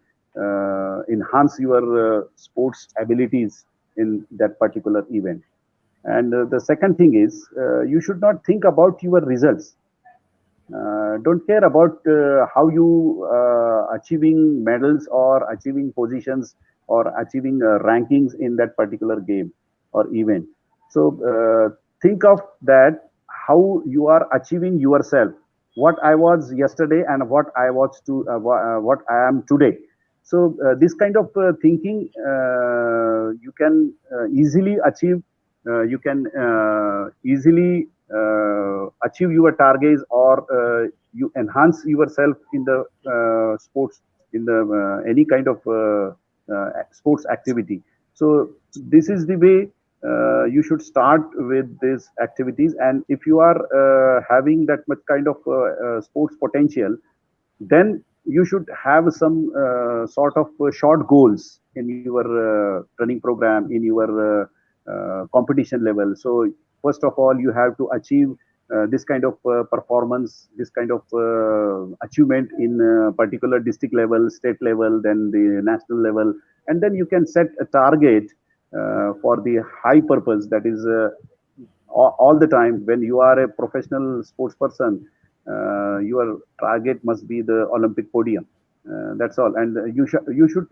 enhance your sports abilities in that particular event. And the second thing is, you should not think about your results. Don't care about how you achieving medals or achieving positions or achieving rankings in that particular game or event. So think of that, how you are achieving yourself, what I was yesterday and what I was to what I am today. So this kind of thinking you can easily achieve. You can easily achieve your targets, or you enhance yourself in the sports, in the any kind of sports activity. So this is the way you should start with these activities. And if you are having that much kind of sports potential, then you should have some sort of short goals in your training program, in your competition level. So first of all, you have to achieve this kind of performance, this kind of achievement in particular district level, state level, then the national level. And then you can set a target for the high purpose. That is all the time when you are a professional sports person, your target must be the Olympic podium. That's all. And you should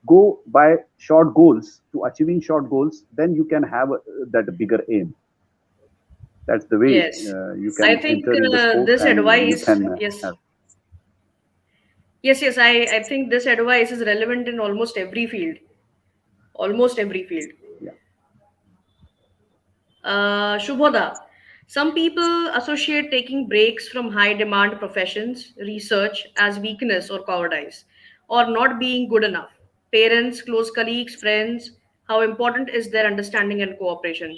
go by short goals, to achieving short goals. Then you can have that bigger aim. That's the way Yes. you I can think enter in the sports, this and you advice, can yes, have. yes, I think this advice is relevant in almost every field, almost every field. Yeah. Shubhoda, some people associate taking breaks from high demand professions, research as weakness or cowardice, or not being good enough. Parents, close colleagues, friends, how important is their understanding and cooperation?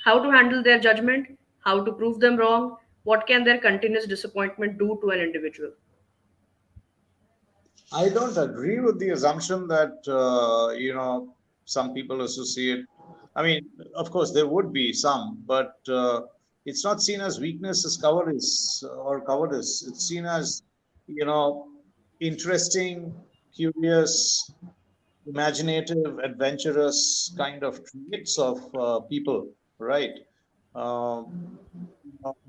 How to handle their judgment? How to prove them wrong? What can their continuous disappointment do to an individual? I don't agree with the assumption that some people associate. I mean, of course, there would be some, but it's not seen as weakness as cowardice or cowardice. It's seen as you know interesting, curious, imaginative, adventurous kind of traits of people, right? Um,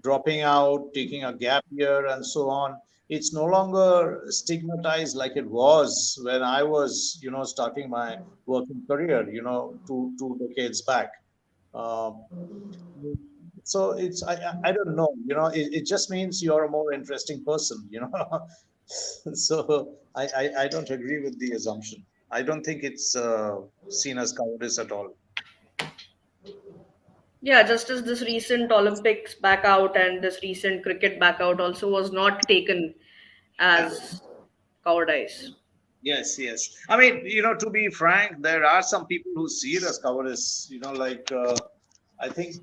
Dropping out, taking a gap year, and so on. It's no longer stigmatized like it was when I was, starting my working career, two decades back. Um, so I don't know, it just means you're a more interesting person. So I don't agree with the assumption. I don't think it's seen as cowardice at all. Yeah, just as this recent Olympics back out and this recent cricket back out also was not taken, Yeah. as cowardice. Yes, yes. I mean, to be frank, there are some people who see it as cowardice. Like I think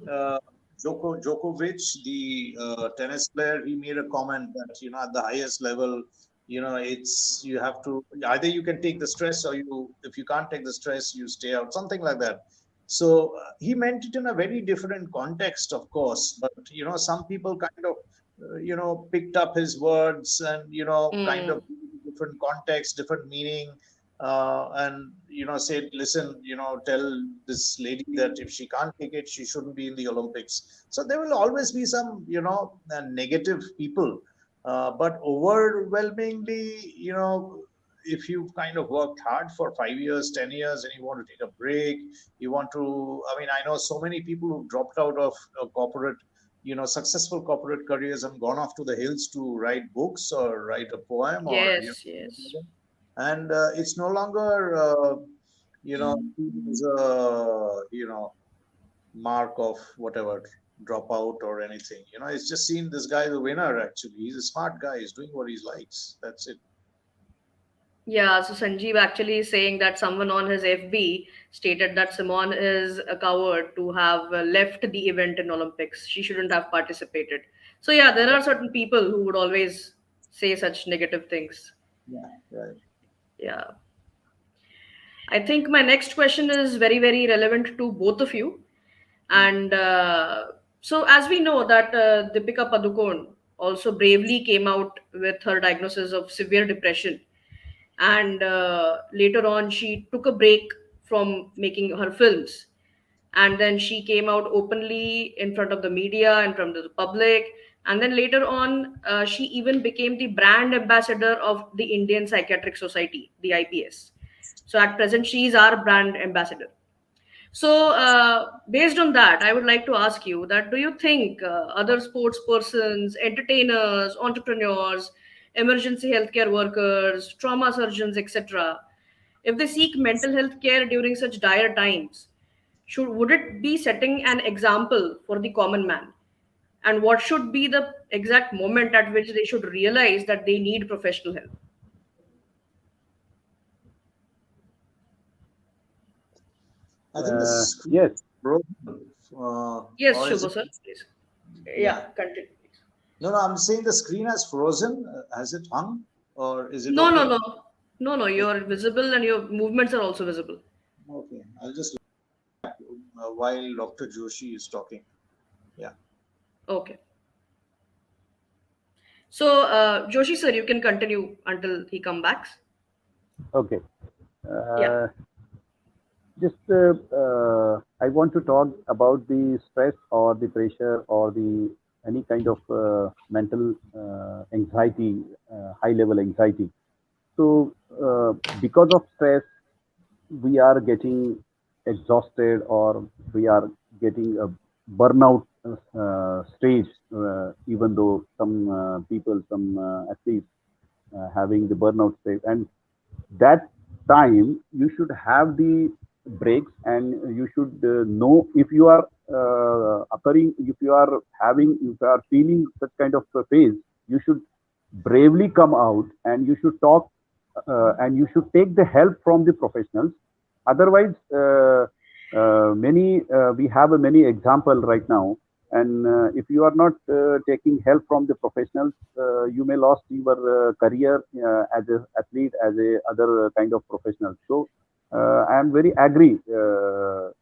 Djokovic, the tennis player, he made a comment that at the highest level, it's you have to either you can take the stress, or if you can't take the stress, you stay out, something like that. So he meant it in a very different context, of course. But some people kind of picked up his words and kind of Mm. different context, different meaning, and said, listen, tell this lady that if she can't take it, she shouldn't be in the Olympics. So there will always be some negative people, but overwhelmingly, if you've kind of worked hard for 5 years, 10 years, and you want to take a break, you want to, I mean, I know so many people who've dropped out of corporate, successful corporate careers and gone off to the hills to write books or write a poem, or Yes, yes. and it's no longer seen as a mark of whatever dropout or anything. It's just seen this guy the winner. Actually, he's a smart guy. He's doing what he likes. That's it. Yeah, so Sanjeev actually is saying that someone on his FB stated that Simone is a coward to have left the event in Olympics. She shouldn't have participated. So yeah, there are certain people who would always say such negative things. Yeah, right. Yeah. I think my next question is very, very relevant to both of you. And so, as we know, that Deepika Padukone also bravely came out with her diagnosis of severe depression, and later on, she took a break from making her films, and then she came out openly in front of the media, in front of the public, and then later on, she even became the brand ambassador of the Indian Psychiatric Society, the IPS. So at present, she is our brand ambassador. So, based on that, I would like to ask you that do you think other sports persons, entertainers, entrepreneurs, emergency healthcare workers, trauma surgeons, etc., if they seek mental health care during such dire times, would it be setting an example for the common man? And what should be the exact moment at which they should realize that they need professional help? I think the Yes. screen broke, Yes, or is Shubho it? sir, please. Yeah. Yeah, continue. Please. No, no. I'm saying the screen has frozen. Has it hung, or is it No, no, okay? no. No, no, you're visible and your movements are also visible. Okay. I'll just while Dr. Joshi is talking. Yeah. Okay. So, Joshi sir, you can continue until he come back. Okay. Yeah. Just I want to talk about the stress or the pressure or the any kind of mental anxiety, high level anxiety. So because of stress, we are getting exhausted or we are getting a burnout stage. Even though some people, some athletes, having the burnout stage, and that time you should have the breaks, and you should know if you are occurring, if you are having, if you are feeling such kind of a phase, you should bravely come out and you should talk, and you should take the help from the professionals. Otherwise, many we have a many example right now, and if you are not taking help from the professionals, you may lost your career as an athlete, as a other kind of professional. So I am very agree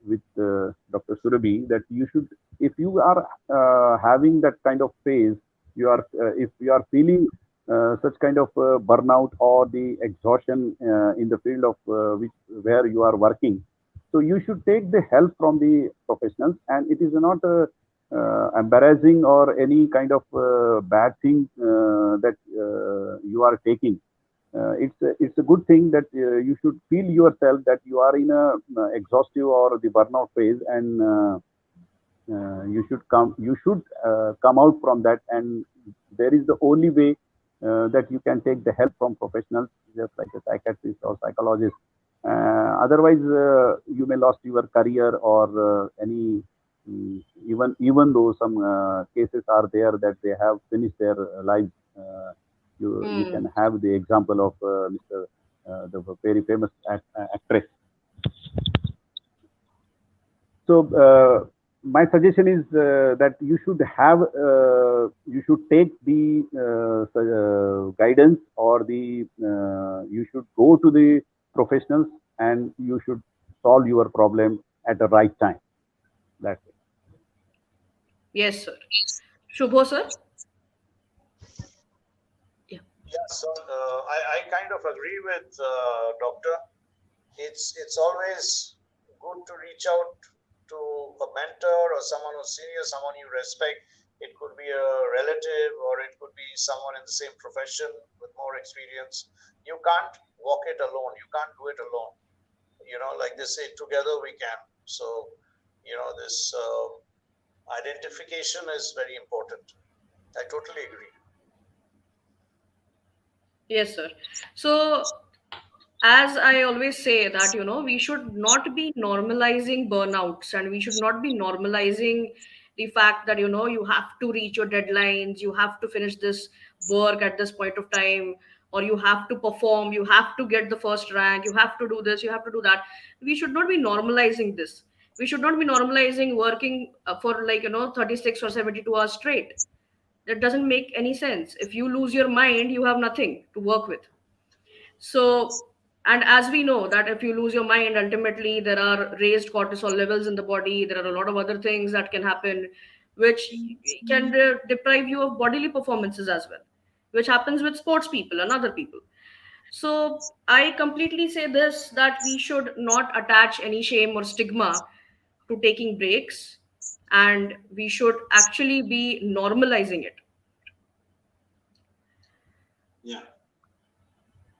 with Dr. Surabhi that you should, if you are having that kind of phase, you are if you are feeling such kind of burnout or the exhaustion in the field of which where you are working, so you should take the help from the professionals, and it is not embarrassing or any kind of bad thing that you are taking. It's a good thing that you should feel yourself that you are in a exhaustive or the burnout phase, and you should come out from that, and there is the only way that you can take the help from professionals, just like a psychiatrist or psychologist. Otherwise, you may lost your career or any even though some cases are there that they have finished their lives, You Hmm. can have the example of Mr. The very famous actress. So my suggestion is that you should take the guidance, or the you should go to the professionals, and you should solve your problem at the right time. That's it. Yes, sir. Shubho, sir? Yeah. Yeah, so I kind of agree with Doctor. It's always good to reach out to a mentor or someone who's senior, someone you respect. It could be a relative, or it could be someone in the same profession with more experience. You can't walk it alone. You can't do it alone. Like they say, together we can. So, this identification is very important. I totally agree. Yes, sir. So, as I always say that, we should not be normalizing burnouts, and we should not be normalizing the fact that, you have to reach your deadlines, you have to finish this work at this point of time, or you have to perform, you have to get the first rank, you have to do this, you have to do that. We should not be normalizing this. We should not be normalizing working for, like, 36 or 72 hours straight. That doesn't make any sense. If you lose your mind, you have nothing to work with. So, and as we know that if you lose your mind, ultimately there are raised cortisol levels in the body. There are a lot of other things that can happen, which can deprive you of bodily performances as well, which happens with sports people and other people. So I completely say this, that we should not attach any shame or stigma to taking breaks, and we should actually be normalizing it. Yeah.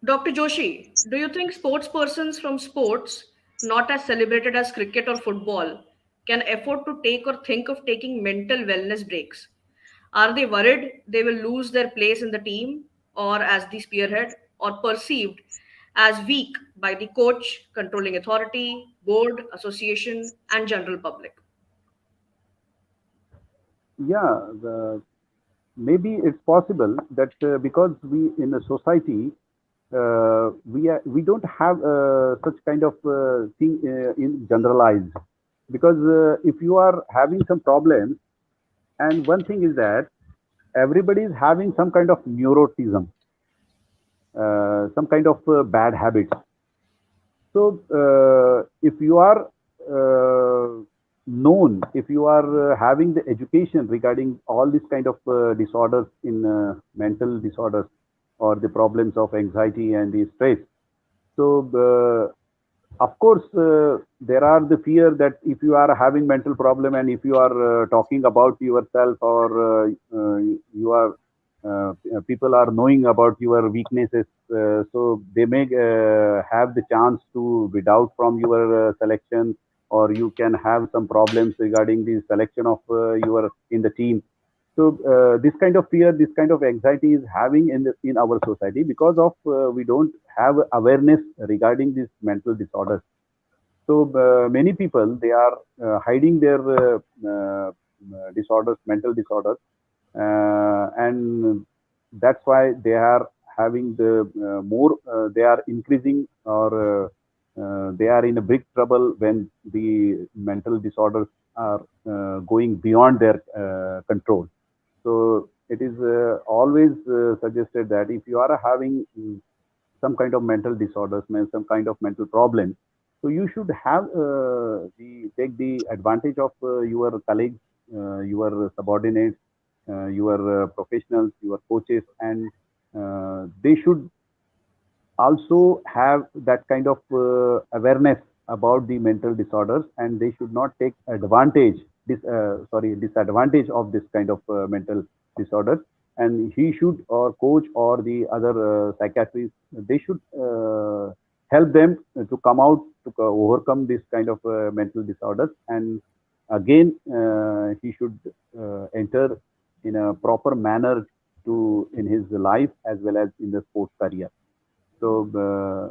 Dr. Joshi, do you think sports persons from sports not as celebrated as cricket or football can afford to take or think of taking mental wellness breaks? Are they worried they will lose their place in the team or as the spearhead, or perceived as weak by the coach, controlling authority, board, association, and general public? Yeah, maybe it's possible that because we in a society, we don't have such kind of thing in generalized, because if you are having some problems, and one thing is that everybody is having some kind of neurotism, some kind of bad habits. So, if you are known, if you are having the education regarding all these kind of disorders in mental disorders, or the problems of anxiety and the stress, so of course there are the fear that if you are having mental problem, and if you are talking about yourself, or you are people are knowing about your weaknesses, so they may have the chance to withdraw from your selection, or you can have some problems regarding the selection of your in the team. So this kind of fear, this kind of anxiety is having in our society, because of we don't have awareness regarding these mental disorders. So many people, they are hiding their disorders, mental disorders, and that's why they are having the more. They are increasing, or they are in a big trouble when the mental disorders are going beyond their control. So it is always suggested that if you are having some kind of mental disorders, some kind of mental problem, so you should have take the advantage of your colleagues, your subordinates, your professionals, your coaches, and they should also have that kind of awareness about the mental disorders, and they should not take advantage disadvantage of this kind of mental disorders. And he should, or coach, or the other psychiatrists, they should help them to come out to overcome this kind of mental disorders, and again he should enter in a proper manner to in his life as well as in the sports career. So,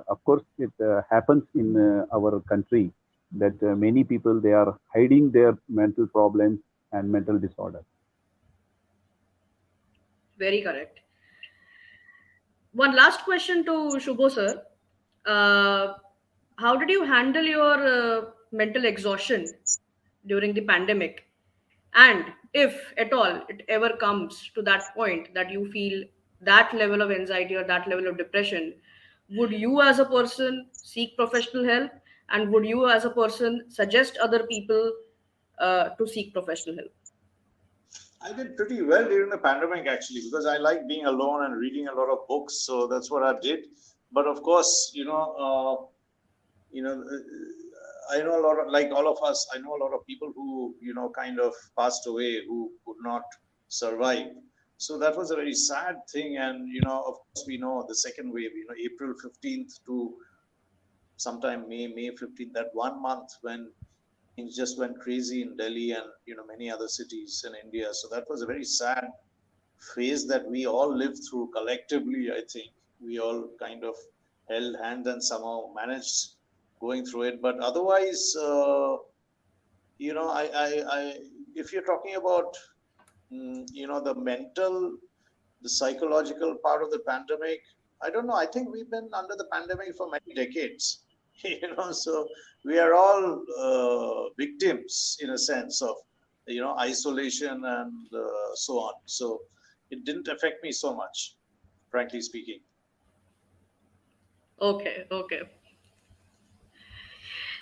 of course, it happens in our country that many people, they are hiding their mental problems and mental disorders. Very correct. One last question to Shubho sir. Uh, how did you handle your mental exhaustion during the pandemic? And if at all it ever comes to that point that you feel that level of anxiety or that level of depression, would you as a person seek professional help? And would you as a person suggest other people to seek professional help? I did pretty well during the pandemic actually because I like being alone and reading a lot of books. So that's what I did. But of course, you know, I know a lot of, like all of us, I know a lot of people who, kind of passed away who could not survive. So that was a very sad thing. And, of course, we know the second wave, April 15th to sometime May 15th, that 1 month when things just went crazy in Delhi and, many other cities in India. So that was a very sad phase that we all lived through collectively. I think we all kind of held hands and somehow managed going through it. But otherwise, I if you're talking about, the mental, the psychological part of the pandemic, I don't know. I think we've been under the pandemic for many decades, so we are all victims in a sense of, isolation and so on. So it didn't affect me so much, frankly speaking. Okay, okay.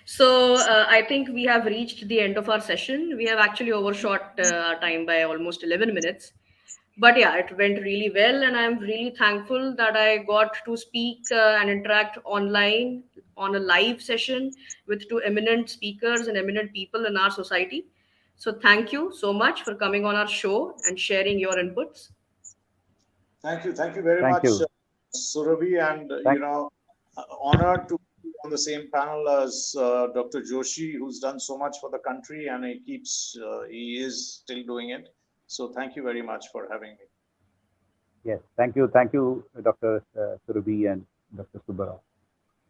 So I think we have reached the end of our session. We have actually overshot our time by almost 11 minutes. But yeah, it went really well, and I'm really thankful that I got to speak and interact online on a live session with two eminent speakers and eminent people in our society. So thank you so much for coming on our show and sharing your inputs. Thank you very Thank much, you. Surabhi, and Thank. honored to be on the same panel as Dr. Joshi, who's done so much for the country, and he is still doing it. So thank you very much for having me. Yes. Thank you, Dr. Surabhi and Dr. Subbarao.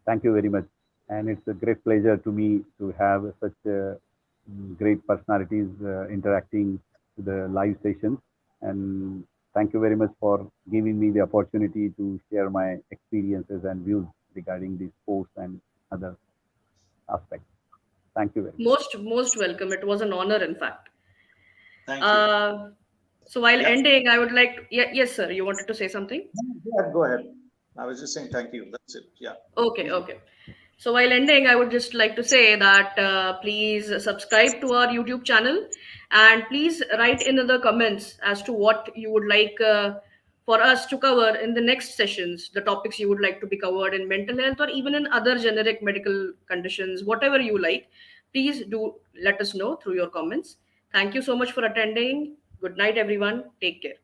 Thank you very much. And it's a great pleasure to me to have such great personalities interacting to the live sessions. And thank you very much for giving me the opportunity to share my experiences and views regarding these sports and other aspects. Thank you very much. Most welcome. It was an honor, in fact. Thank you. Uh, so while Yeah, ending, I would like to, yeah, yes, sir, you wanted to say something? go ahead. Go ahead. I was just saying thank you. That's it. Yeah, Okay, please go. okay. So while ending, I would just like to say that please subscribe to our YouTube channel and please write in the comments as to what you would like for us to cover in the next sessions, the topics you would like to be covered in mental health or even in other generic medical conditions, whatever you like. Please do let us know through your comments. Thank you so much for attending. Good night, everyone. Take care.